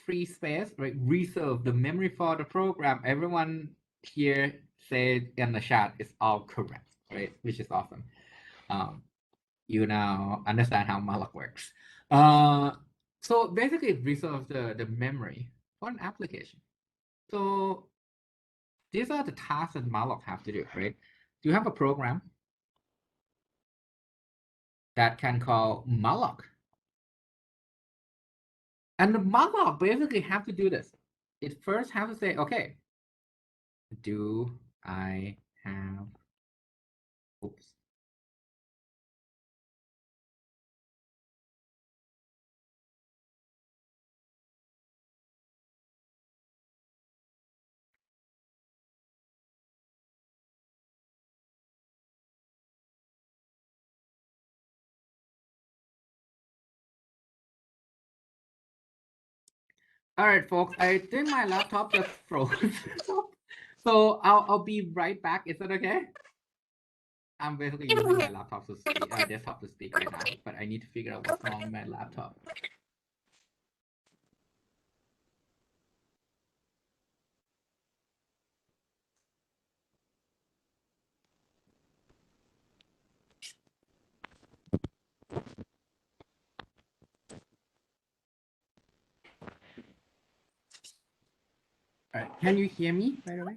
free space, right? Reserve the memory for the program. Everyone here said in the chat is all correct, right? Which is awesome. You now understand how malloc works. So basically it reserves the memory for an application. So these are the tasks that Malloc have to do, right? You have a program that can call Malloc. And the Malloc basically have to do this. It first has to say, okay, do I have, oops. All right, folks, I think my laptop just froze. So I'll be right back. Is that okay? I'm basically using my laptop to speak, desktop to speak right now, but I need to figure out what's wrong with my laptop. All right, can you hear me, by the way?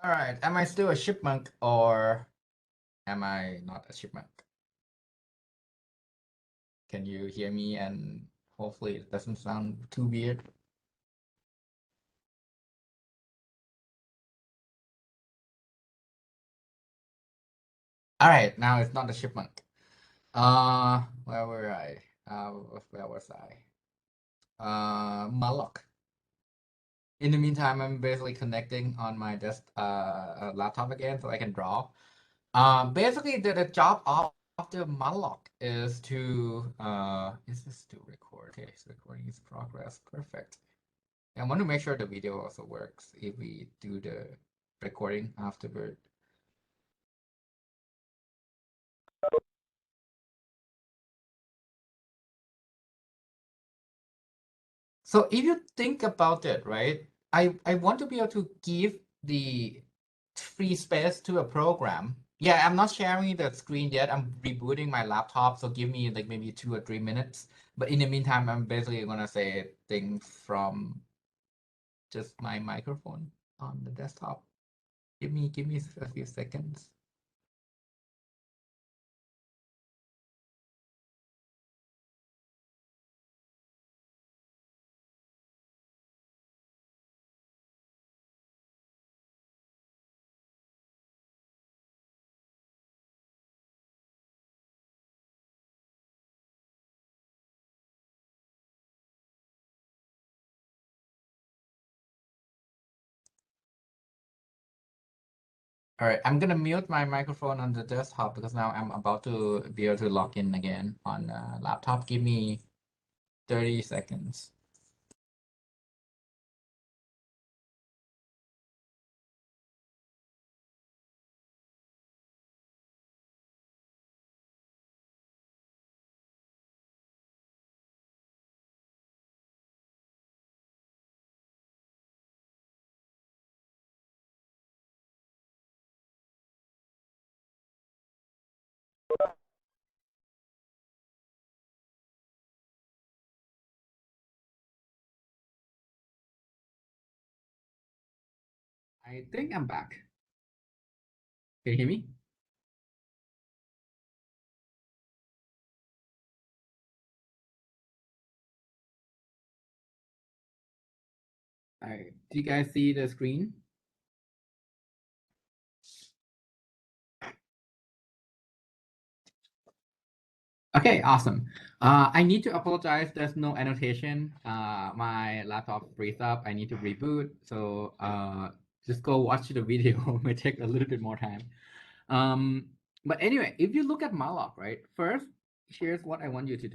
All right, am I still a chipmunk or am I not a chipmunk? Can you hear me and hopefully it doesn't sound too weird? All right, now it's not a chipmunk. Where were I? Where was I? Malloc. In the meantime, I'm basically connecting on my desk laptop again so I can draw. Basically, the job of the Malloc is to is this still record? Okay, so recording is progress. Perfect. I want to make sure the video also works if we do the recording afterward. So if you think about it, right, I want to be able to give the free space to a program. Yeah, I'm not sharing the screen yet. I'm rebooting my laptop, so give me like maybe 2 or 3 minutes. But in the meantime, I'm basically gonna say things from just my microphone on the desktop. Give me a few seconds. All right, I'm gonna mute my microphone on the desktop because now I'm about to be able to log in again on the laptop. Give me 30 seconds. I think I'm back. Can you hear me? All right. Do you guys see the screen? Okay, awesome. I need to apologize. There's no annotation. My laptop freezed up. I need to reboot. So just go watch the video. It may take a little bit more time. But anyway, if you look at Malloc, right? First, here's what I want you to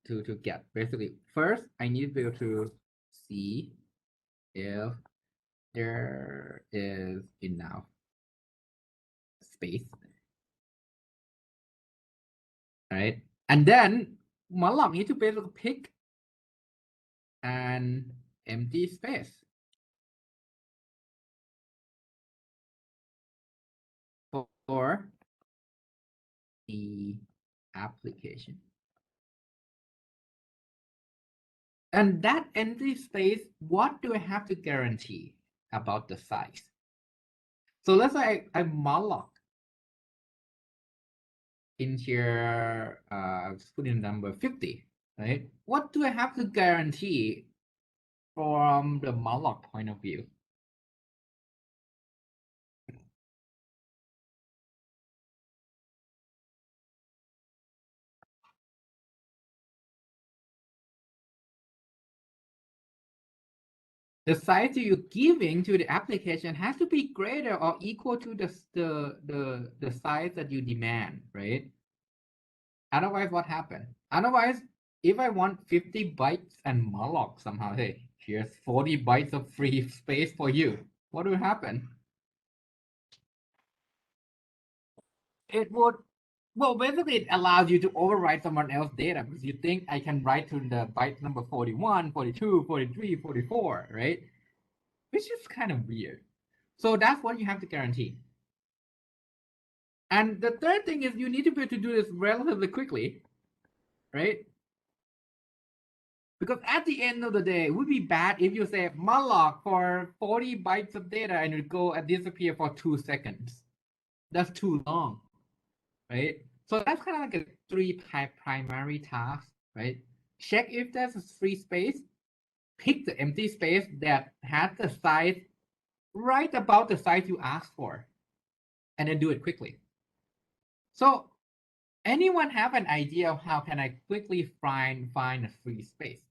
do, to get. Basically, first, I need to be able to see if there is enough space, right? And then Malloc need to be able to pick an empty space for the application. And that empty space, what do I have to guarantee about the size? So let's say I malloc in here, just put in number 50, right? What do I have to guarantee from the malloc point of view? The size you're giving to the application has to be greater or equal to the size that you demand, right? Otherwise, what happened? Otherwise, if I want 50 bytes and malloc somehow, hey, here's 40 bytes of free space for you. What will happen? It would, well, basically it allows you to overwrite someone else's data because you think I can write to the byte number 41, 42, 43, 44, right? Which is kind of weird. So that's what you have to guarantee. And the third thing is you need to be able to do this relatively quickly, right? Because at the end of the day, it would be bad if you say malloc for 40 bytes of data and it go and disappear for 2 seconds. That's too long, right? So that's kind of like a three primary tasks, right? Check if there's a free space, pick the empty space that has the size right about the size you asked for, and then do it quickly. So anyone have an idea of how can I quickly find a free space?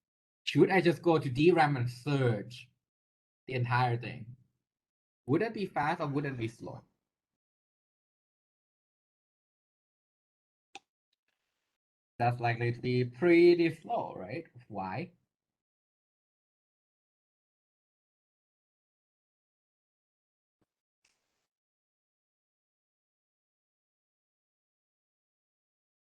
Should I just go to DRAM and search the entire thing? Would it be fast or would it be slow? That's likely to be pretty slow, right? Why?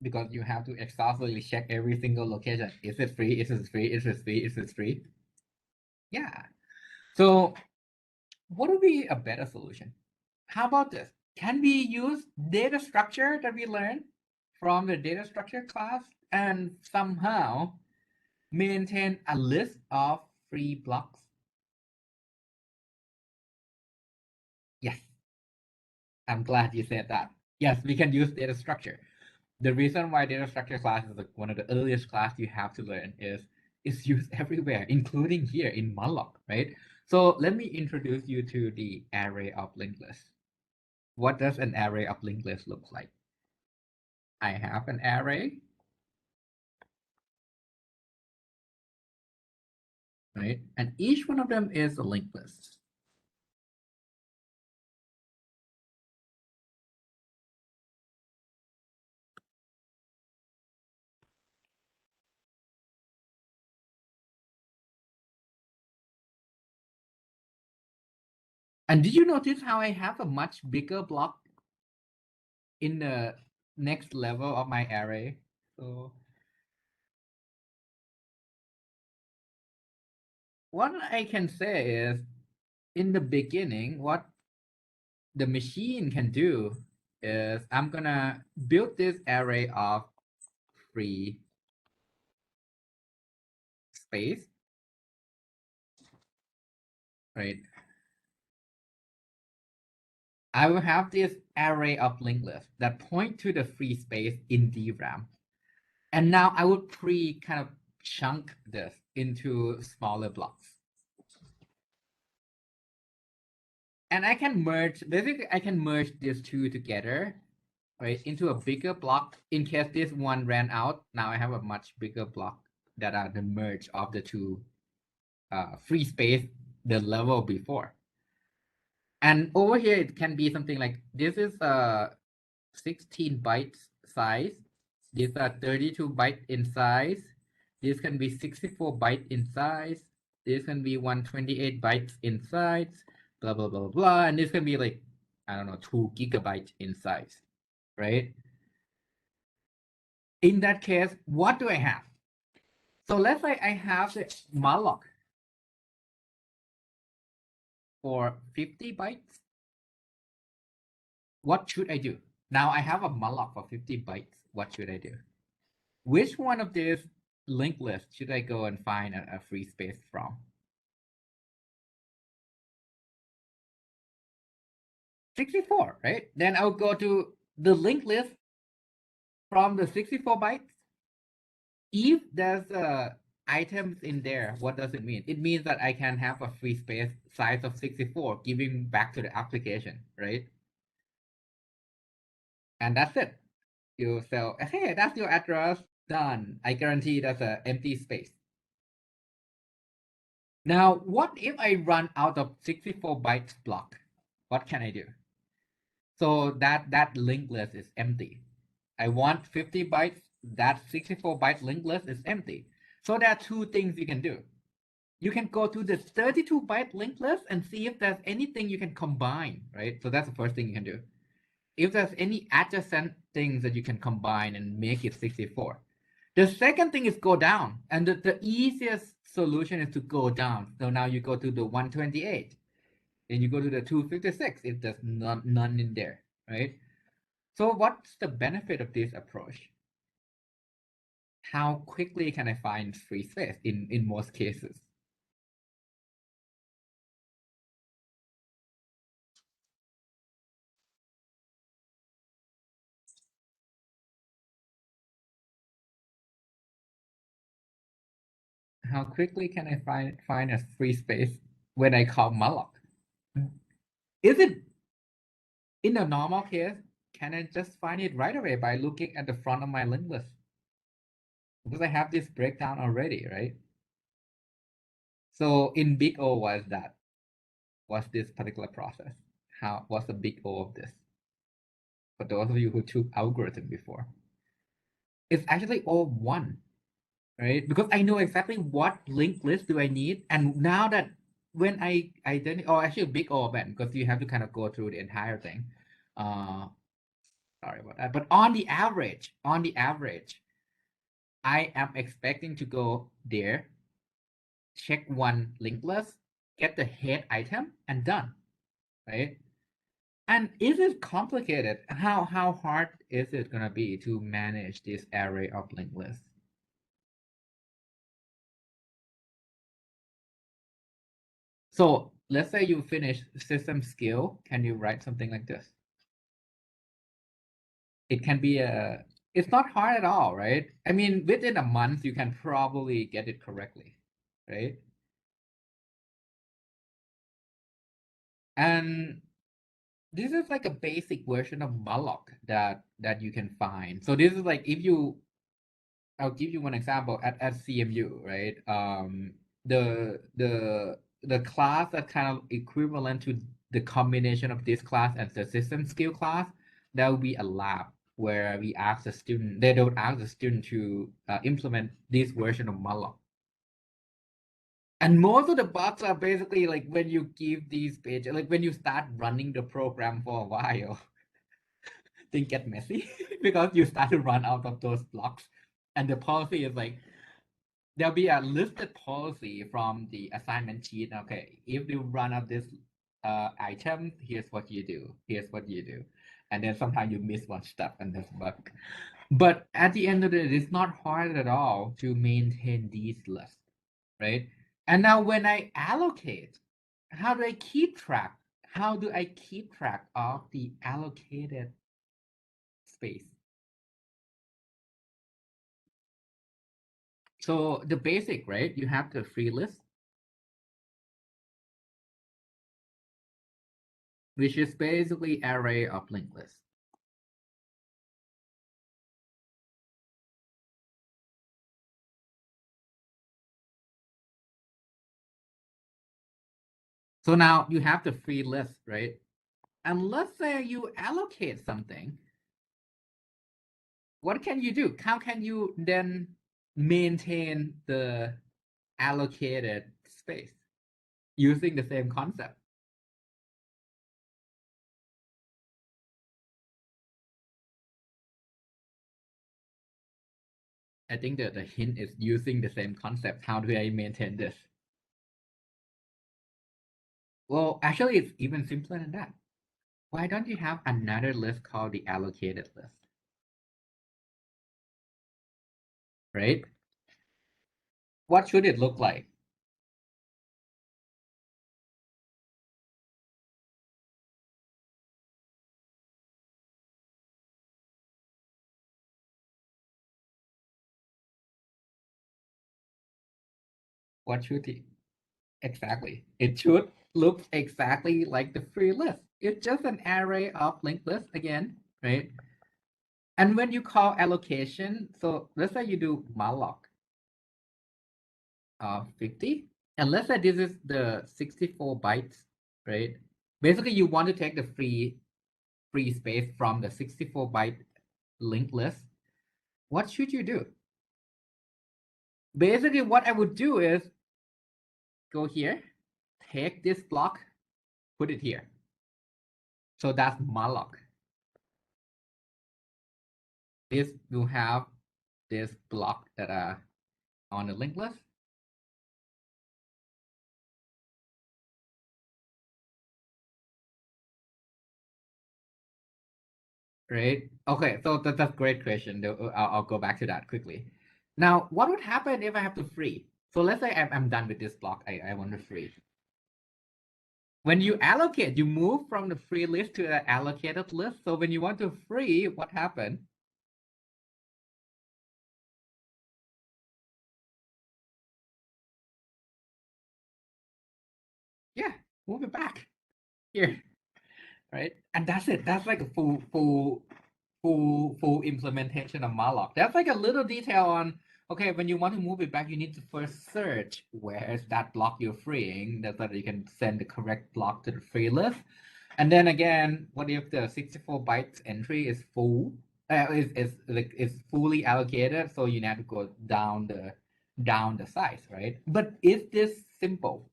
Because you have to exhaustively check every single location. Is it free? Is it free? Is it free? Is it free? Yeah. So what would be a better solution? How about this? Can we use data structure that we learned from the data structure class and somehow maintain a list of free blocks? Yes, I'm glad you said that. Yes, we can use data structure. The reason why data structure class is one of the earliest class you have to learn is it's used everywhere, including here in Malloc, right? So let me introduce you to the array of linked lists. What does an array of linked lists look like? I have an array, right? And each one of them is a linked list. And did you notice how I have a much bigger block in the next level of my array? So what I can say is in the beginning, what the machine can do is I'm gonna build this array of free space, right? I will have this array of linked lists that point to the free space in DRAM. And now I would kind of chunk this into smaller blocks. And I can merge, basically I can merge these two together, right, into a bigger block. In case this one ran out, now I have a much bigger block that are the merge of the two free space, the level before. And over here, it can be something like, this is a 16 bytes size. These are 32 byte in size. This can be 64 byte in size. This can be 128 bytes in size, blah, blah, blah, blah. And this can be like, I don't know, 2 gigabytes in size, right? In that case, what do I have? So let's say I have the malloc for 50 bytes. What should I do? Now I have a malloc for 50 bytes. What should I do? Which one of these linked lists should I go and find a free space from? 64, right? Then I'll go to the linked list from the 64 bytes. If there's items in there, what does it mean? It means that I can have a free space size of 64, giving back to the application, right? And that's it. You say, hey, that's your address, done. I guarantee that's an empty space. Now, what if I run out of 64 bytes block? What can I do? So that linked list is empty. I want 50 bytes, that 64 byte linked list is empty. So there are two things you can do. You can go to the 32 byte linked list and see if there's anything you can combine, right? So that's the first thing you can do. If there's any adjacent things that you can combine and make it 64. The second thing is go down. And the easiest solution is to go down. So now you go to the 128. Then you go to the 256 if there's none in there, right? So what's the benefit of this approach? How quickly can I find free space in most cases? How quickly can I find a free space when I call malloc? Is it in a normal case? Can I just find it right away by looking at the front of my linked list? Because I have this breakdown already, right? So in big O, was that? What's this particular process? What's the big O of this? For those of you who took algorithm before, it's actually all one, right? Because I know exactly what linked list do I need. And now that when I identify, oh, actually big O of n, because you have to kind of go through the entire thing. Sorry about that. But on the average, I am expecting to go there, check one linked list, get the head item, and done, right? And is it complicated? How hard is it gonna be to manage this array of linked lists? So let's say you finish system skill. Can you write something like this? It can be it's not hard at all, right? I mean, within a month, you can probably get it correctly, right? And this is like a basic version of malloc that you can find. So this is like, I'll give you one example at CMU, right? The class that kind of equivalent to the combination of this class and the system skill class, that will be a lab where we ask the student, they don't ask the student to implement this version of malloc. And most of the bugs are basically like when you give these pages, like when you start running the program for a while, things get messy because you start to run out of those blocks. And the policy is like, there'll be a listed policy from the assignment sheet. Okay, if you run out this item, here's what you do. Here's what you do. And then sometimes you miss one step and there's a bug. But at the end of the day, it's not hard at all to maintain these lists, right? And now when I allocate, how do I keep track? how do I keep track of the allocated space? So the basic, right? You have the free list, which is basically array of linked lists. So now you have the free list, right? And let's say you allocate something. What can you do? How can you then maintain the allocated space using the same concept? I think that the hint is using the same concept. How do I maintain this? Well, actually, it's even simpler than that. Why don't you have another list called the allocated list? Right? What should it look like? What should it? Exactly. It should look exactly like the free list. It's just an array of linked lists again, right? And when you call allocation, so let's say you do malloc of 50, and let's say this is the 64 bytes, right? Basically, you want to take the free space from the 64 byte linked list. What should you do? Basically, what I would do is go here, take this block, put it here. So that's malloc. This will have this block that are on the linked list. Right? Okay, so that's a great question. I'll go back to that quickly. Now, what would happen if I have to free? So let's say I'm done with this block. I want to free. When you allocate, you move from the free list to the allocated list. So when you want to free, what happened? Yeah, move it back here, right? And that's it. That's like a full implementation of malloc. That's like a little detail on, okay, when you want to move it back, you need to first search where is that block you're freeing, so that you can send the correct block to the free list. And then again, what if the 64 bytes entry is full, is fully allocated, so you have to go down the size, right? But is this simple?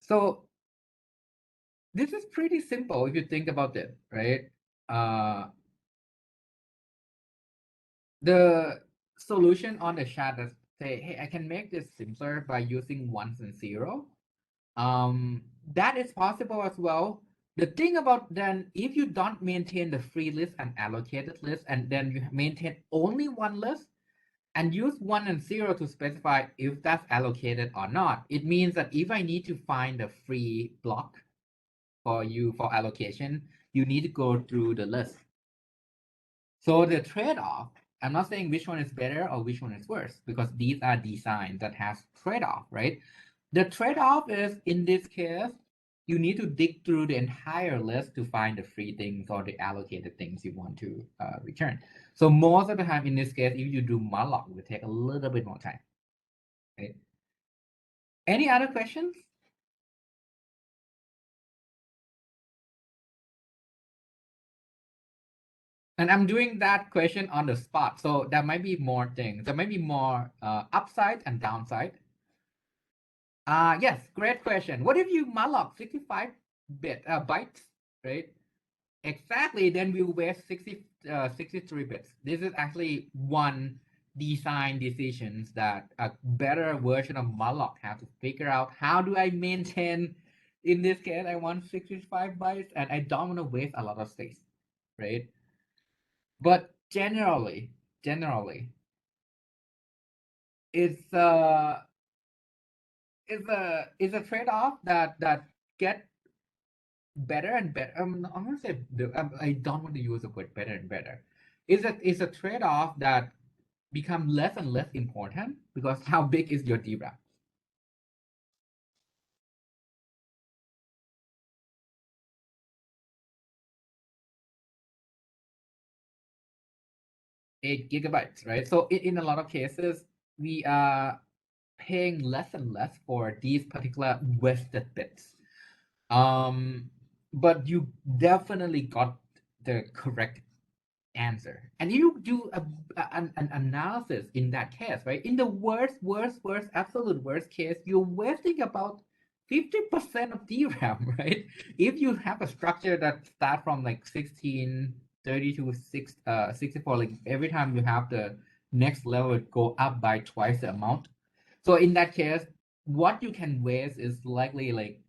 So this is pretty simple if you think about it, right? Uh, the solution on the chat is say, hey, I can make this simpler by using ones and zero. That is possible as well. The thing about then, if you don't maintain the free list and allocated list, and then you maintain only one list and use one and zero to specify if that's allocated or not, it means that if I need to find a free block for you for allocation, you need to go through the list. So the trade-off, I'm not saying which one is better or which one is worse, because these are designs that has trade-off, right? The trade-off is, in this case, you need to dig through the entire list to find the free things or the allocated things you want to return. So most of the time, in this case, if you do malloc, it will take a little bit more time. Right? Any other questions? And I'm doing that question on the spot, so there might be more things. There might be more upside and downside. Yes, great question. What if you malloc 65 bytes, right? Exactly, then we will waste 63 bits. This is actually one design decisions that a better version of malloc have to figure out. How do I maintain, in this case, I want 65 bytes and I don't want to waste a lot of space, right? But generally, it's a it's a trade-off that get better and better. I'm gonna say I don't want to use the word better and better. It's a trade-off that become less and less important because how big is your DRAM? 8 GB, right? So in a lot of cases, we are paying less and less for these particular vested bits. But you definitely got the correct answer. And you do an analysis in that case, right? In the worst, absolute worst case, you're wasting about 50% of DRAM, right? If you have a structure that start from like 16, 32, 64, like every time you have the next level go up by twice the amount. So in that case, what you can waste is likely like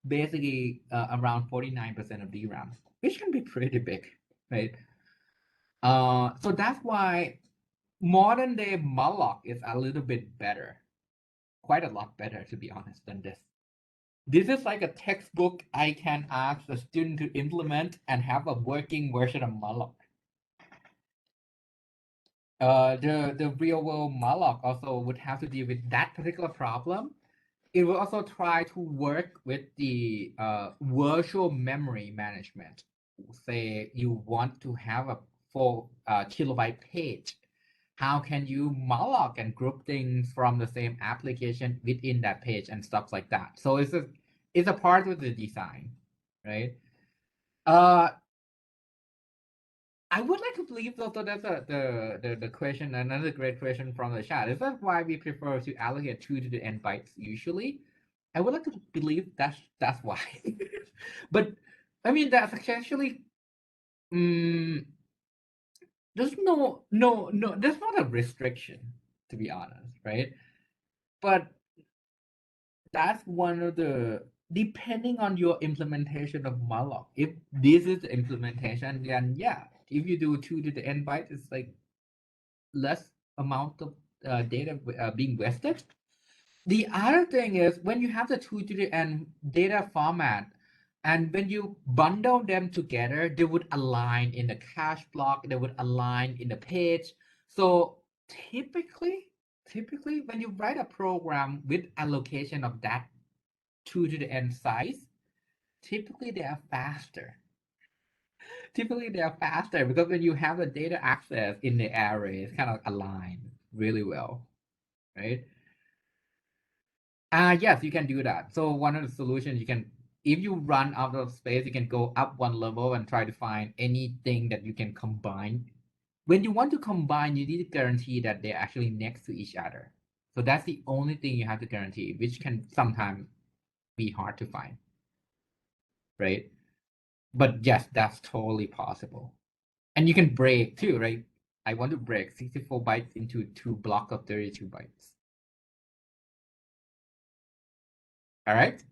basically around 49% of DRAM, which can be pretty big, right? So that's why modern day Malloc is a little bit better, quite a lot better to be honest than this. This is like a textbook I can ask the student to implement and have a working version of Malloc. The real world Malloc also would have to deal with that particular problem. It will also try to work with the virtual memory management. Say you want to have a 4 kilobyte page. How can you malloc and group things from the same application within that page and stuff like that? So it's a part of the design, right? Uh, I would like to believe though, so that's the question, another great question from the chat. Is that why we prefer to allocate 2 to the n bytes usually? I would like to believe that's why. But I mean that's actually there's no there's not a restriction to be honest, right? But that's one of the depending on your implementation of malloc. If this is the implementation, then yeah, if you do 2 to the n bytes, it's like less amount of data being wasted. The other thing is when you have the 2 to the n data format, and when you bundle them together, they would align in the cache block, they would align in the page. So typically, when you write a program with allocation of that 2 to the n size, typically they are faster. Typically they are faster because when you have the data access in the array, it's kind of aligned really well, right? Yes, you can do that. So one of the solutions you can, if you run out of space, you can go up one level and try to find anything that you can combine. When you want to combine, you need to guarantee that they're actually next to each other. So that's the only thing you have to guarantee, which can sometimes be hard to find, right? But yes, that's totally possible. And you can break too, right? I want to break 64 bytes into 2 blocks of 32 bytes. All right.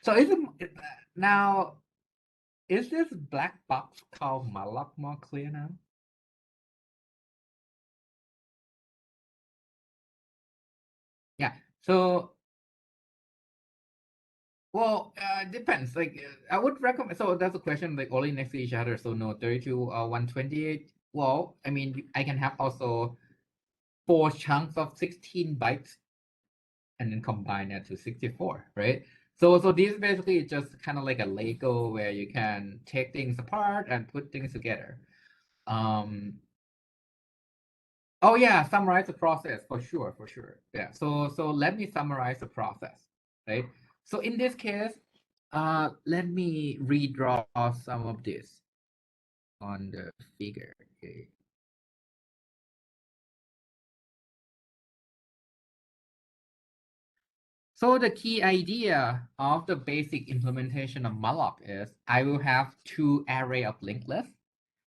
So now, is this black box called malloc more clear now? Yeah. So, well, depends. Like, I would recommend. So that's a question like only next to each other. So no 32 or 128. Well, I mean, I can have also 4 chunks of 16 bytes and then combine that to 64, right? So this basically is just kind of like a Lego where you can take things apart and put things together. Oh yeah, summarize the process for sure, for sure. Yeah. So let me summarize the process, right? So in this case, let me redraw some of this on the figure. Okay. So the key idea of the basic implementation of malloc is I will have 2 array of linked lists.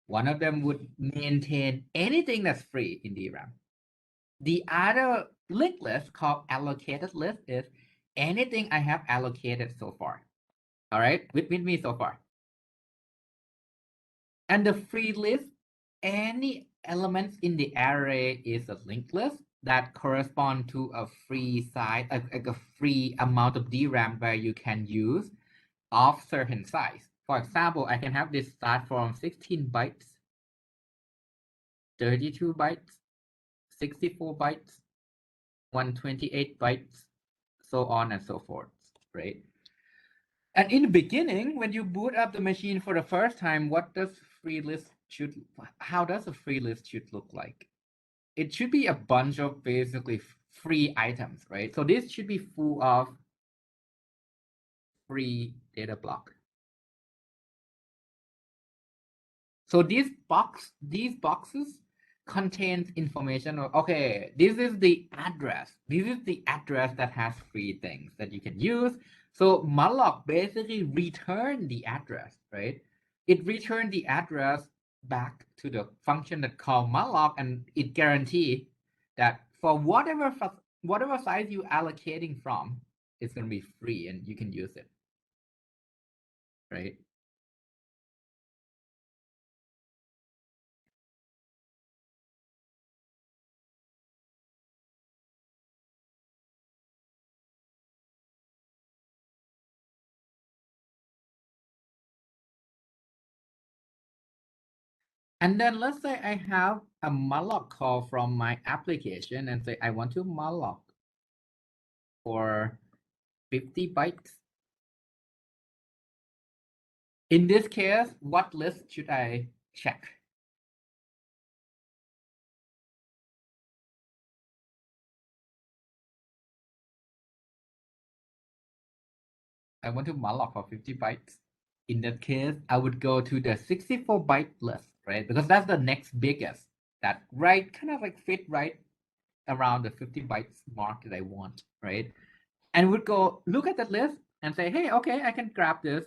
One of them would maintain anything that's free in DRAM. The other linked list called allocated list is anything I have allocated so far. All right, with me so far. And the free list any elements in the array is a linked list that correspond to a free size, a free amount of DRAM where you can use of certain size. For example, I can have this start from 16 bytes, 32 bytes, 64 bytes, 128 bytes, so on and so forth, right? And in the beginning, when you boot up the machine for the first time, how does a free list should look like? It should be a bunch of basically free items, right? So this should be full of free data block. So these boxes contains information of, okay, this is the address. This is the address that has free things that you can use. So malloc basically return the address, right? It returned the address back to the function that called malloc, and it guarantee that for whatever size you're allocating from, it's going to be free and you can use it, right? And then let's say I have a malloc call from my application and say I want to malloc for 50 bytes. In this case, what list should I check? I want to malloc for 50 bytes. In that case, I would go to the 64 byte list, right? Because that's the next biggest. That right kind of like fit right around the 50 bytes mark that I want, right? And would go look at that list and say, hey, okay, I can grab this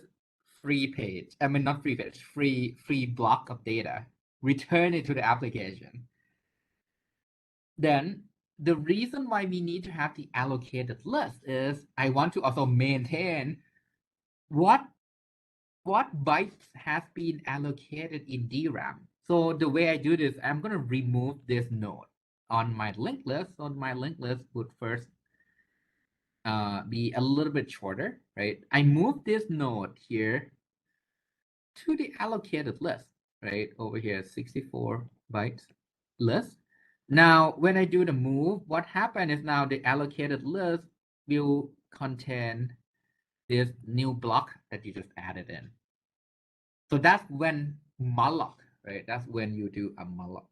free page. I mean, not free page, free block of data, return it to the application. Then the reason why we need to have the allocated list is I want to also maintain what bytes has been allocated in DRAM. So the way I do this, I'm going to remove this node on my linked list. So my linked list would first be a little bit shorter, right? I move this node here to the allocated list, right? Over here, 64 bytes list. Now, when I do the move, what happened is now the allocated list will contain this new block that you just added in. So that's when malloc, right? That's when you do a malloc.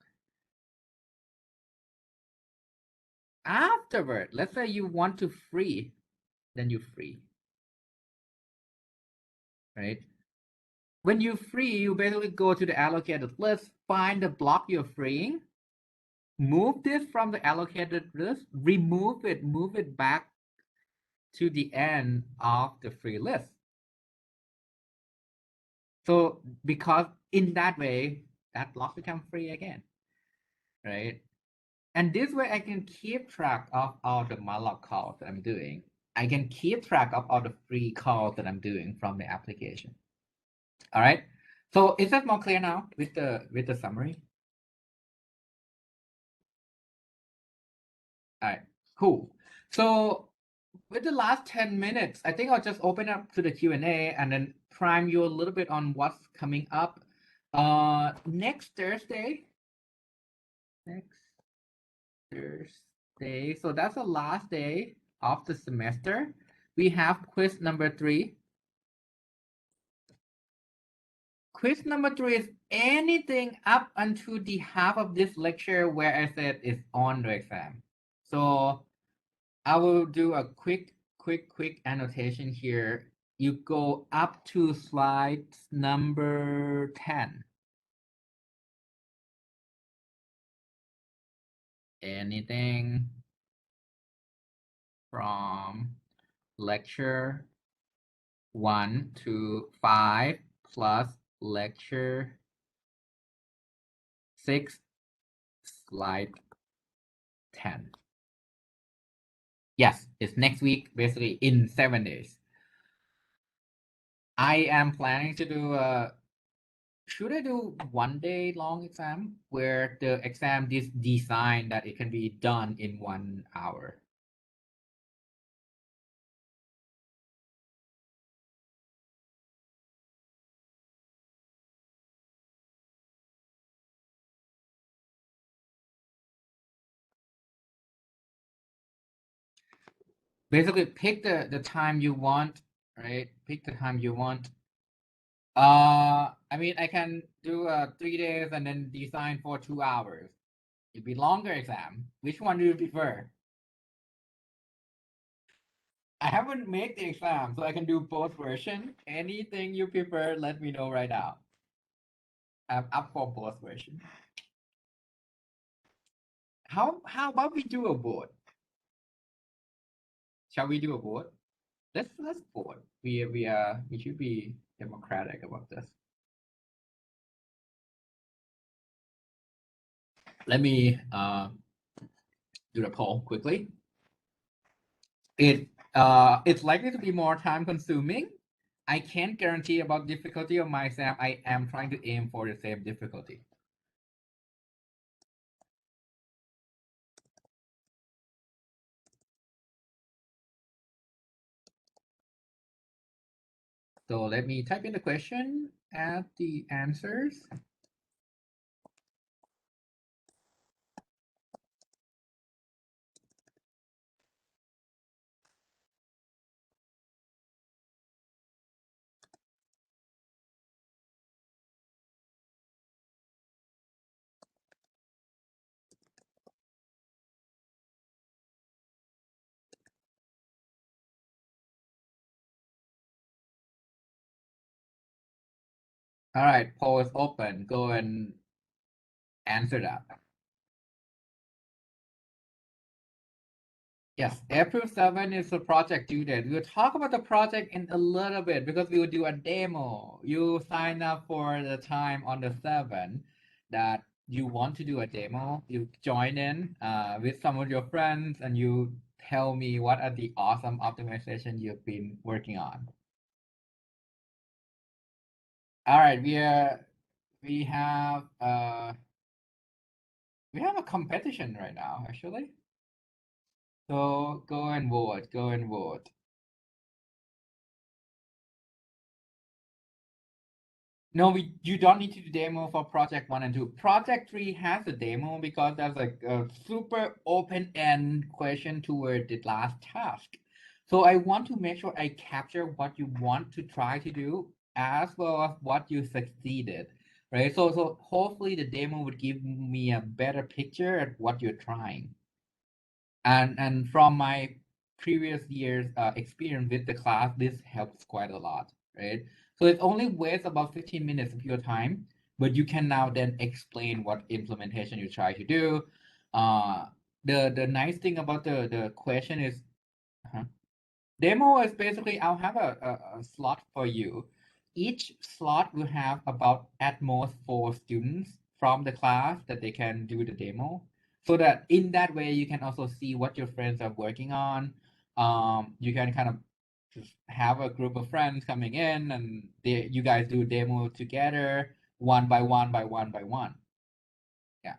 Afterward, let's say you want to free, then you free, right? When you free, you basically go to the allocated list, find the block you're freeing, move this from the allocated list, remove it, move it back to the end of the free list. So because in that way, that block becomes free again, right? And this way I can keep track of all the malloc calls that I'm doing. I can keep track of all the free calls that I'm doing from the application. All right. So is that more clear now with the summary? All right, cool. So with the last 10 minutes, I think I'll just open up to the Q&A and then prime you a little bit on what's coming up. Next Thursday, so that's the last day of the semester. We have quiz number 3. Quiz number 3 is anything up until the half of this lecture where I said is on the exam. So I will do a quick annotation here. You go up to slide number 10. Anything from lecture 1 to 5 plus lecture 6, slide 10. Yes, it's next week, basically in 7 days. I am planning to do a should I do 1 day long exam where the exam is designed that it can be done in 1 hour? Basically, pick the time you want, right? Pick the time you want. I mean, I can do 3 days and then design for 2 hours. It'd be longer exam. Which one do you prefer? I haven't made the exam, so I can do both version. Anything you prefer, let me know right now. I'm up for both version. How about we do a vote? Shall we do a vote? Let's vote. We should be democratic about this. Let me do the poll quickly. It's likely to be more time consuming. I can't guarantee about difficulty of my exam. I am trying to aim for the same difficulty. So let me type in the question, add the answers. All right, poll is open. Go and answer that. Yes, April 7 is the project due date. We'll talk about the project in a little bit because we will do a demo. You sign up for the time on the 7th that you want to do a demo. You join in with some of your friends and you tell me what are the awesome optimization you've been working on. All right, we have a competition right now, actually. So go and vote, go and vote. No, you don't need to do demo for project 1 and 2. Project 3 has a demo because there's like a super open-end question toward the last task. So I want to make sure I capture what you want to try to do as well as what you succeeded, right? So hopefully the demo would give me a better picture at what you're trying. And from my previous year's experience with the class, this helps quite a lot, right? So it only wastes about 15 minutes of your time, but you can now then explain what implementation you try to do. The nice thing about the question is, demo is basically I'll have a slot for you. Each slot will have about at most 4 students from the class that they can do the demo. So that in that way you can also see what your friends are working on. You can kind of just have a group of friends coming in and you guys do demo together one by one by one by one. Yeah.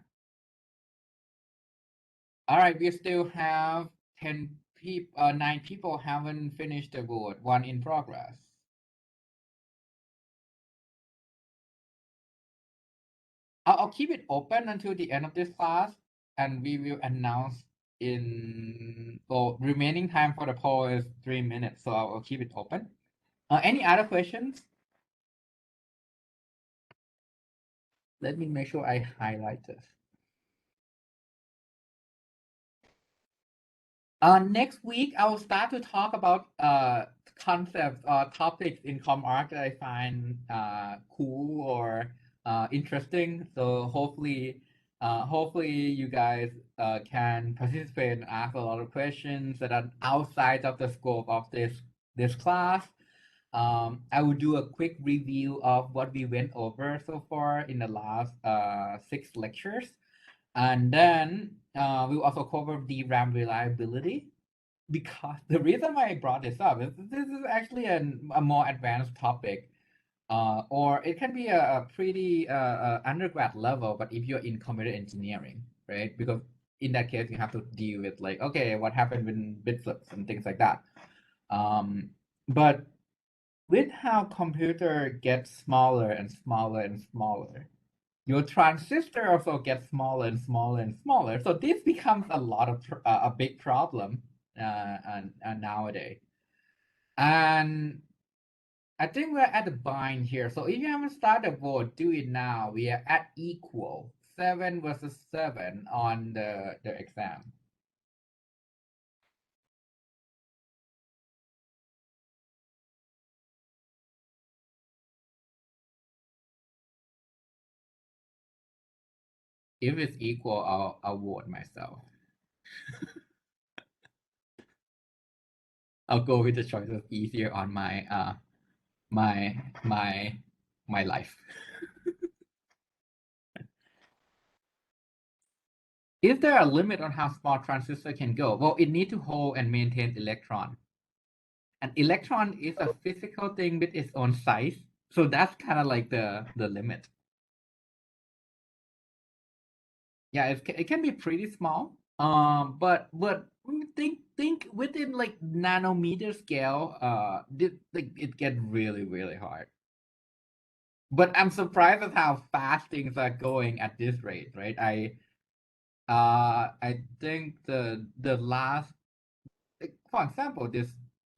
All right, we still have 10 people, 9 people haven't finished the vote, one in progress. I'll keep it open until the end of this class, and we will announce in, well, remaining time for the poll is 3 minutes, so I'll keep it open. Any other questions? Let me make sure I highlight this. Next week, I will start to talk about concepts or topics in ComArc that I find cool or interesting. So hopefully you guys can participate and ask a lot of questions that are outside of the scope of this class. I will do a quick review of what we went over so far in the last 6 lectures. And then we'll also cover the RAM reliability, because the reason why I brought this up is this is actually a more advanced topic. Or it can be a pretty undergrad level, but if you're in computer engineering, right? Because in that case, you have to deal with like, okay, what happened when bit flips and things like that. But with how computer gets smaller and smaller and smaller, your transistor also gets smaller and smaller and smaller. So this becomes a lot of a big problem and nowadays. And I think we're at the bind here. So if you haven't started a vote, do it now. We are at equal 7 versus 7 on the exam. If it's equal, I'll vote myself. I'll go with the choices easier on my my life. Is there a limit on how small transistor can go? Well, it needs to hold and maintain electron. An electron is a physical thing with its own size. So that's kind of like the limit. Yeah, it can be pretty small. But think within like nanometer scale, like it gets really hard. But I'm surprised at how fast things are going at this rate, right? I think the last, like, for example, the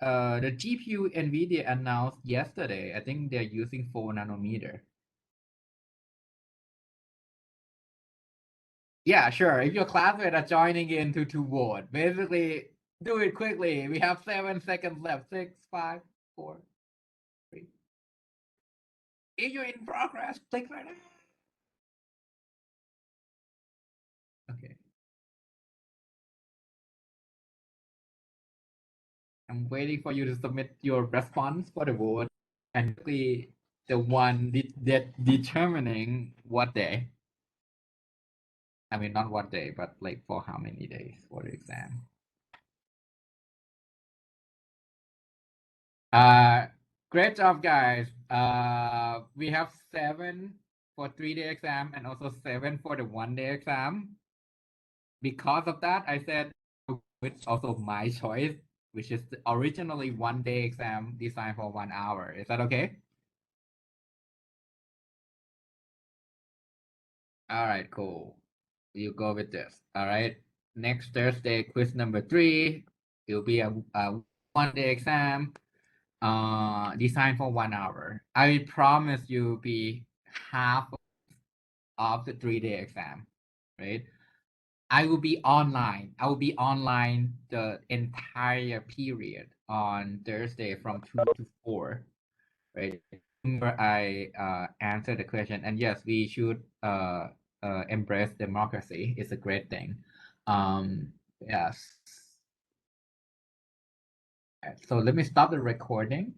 GPU NVIDIA announced yesterday. I think they're using 4 nanometer. Yeah, sure. If your classmates are joining in to vote, basically do it quickly. We have 7 seconds left. 6, 5, 4, 3. If you're in progress, click right now. Okay. I'm waiting for you to submit your response for the vote, and quickly the one that determining what day. I mean, not what day, but like for how many days for the exam. Uh, Great job, guys. We have 7 for 3-day exam and also 7 for the 1-day exam. Because of that, I said it's also my choice, which is originally 1-day exam designed for 1 hour. Is that okay? All right, cool. You go with this. All right. Next Thursday, quiz number 3. It'll be a 1-day exam. Designed for 1 hour. I promise you be half of the 3-day exam, right? I will be online. I will be online the entire period on Thursday from 2 to 4, right? Where I answer the question. And yes, we should embrace democracy. It's a great thing. Yes. So let me stop the recording.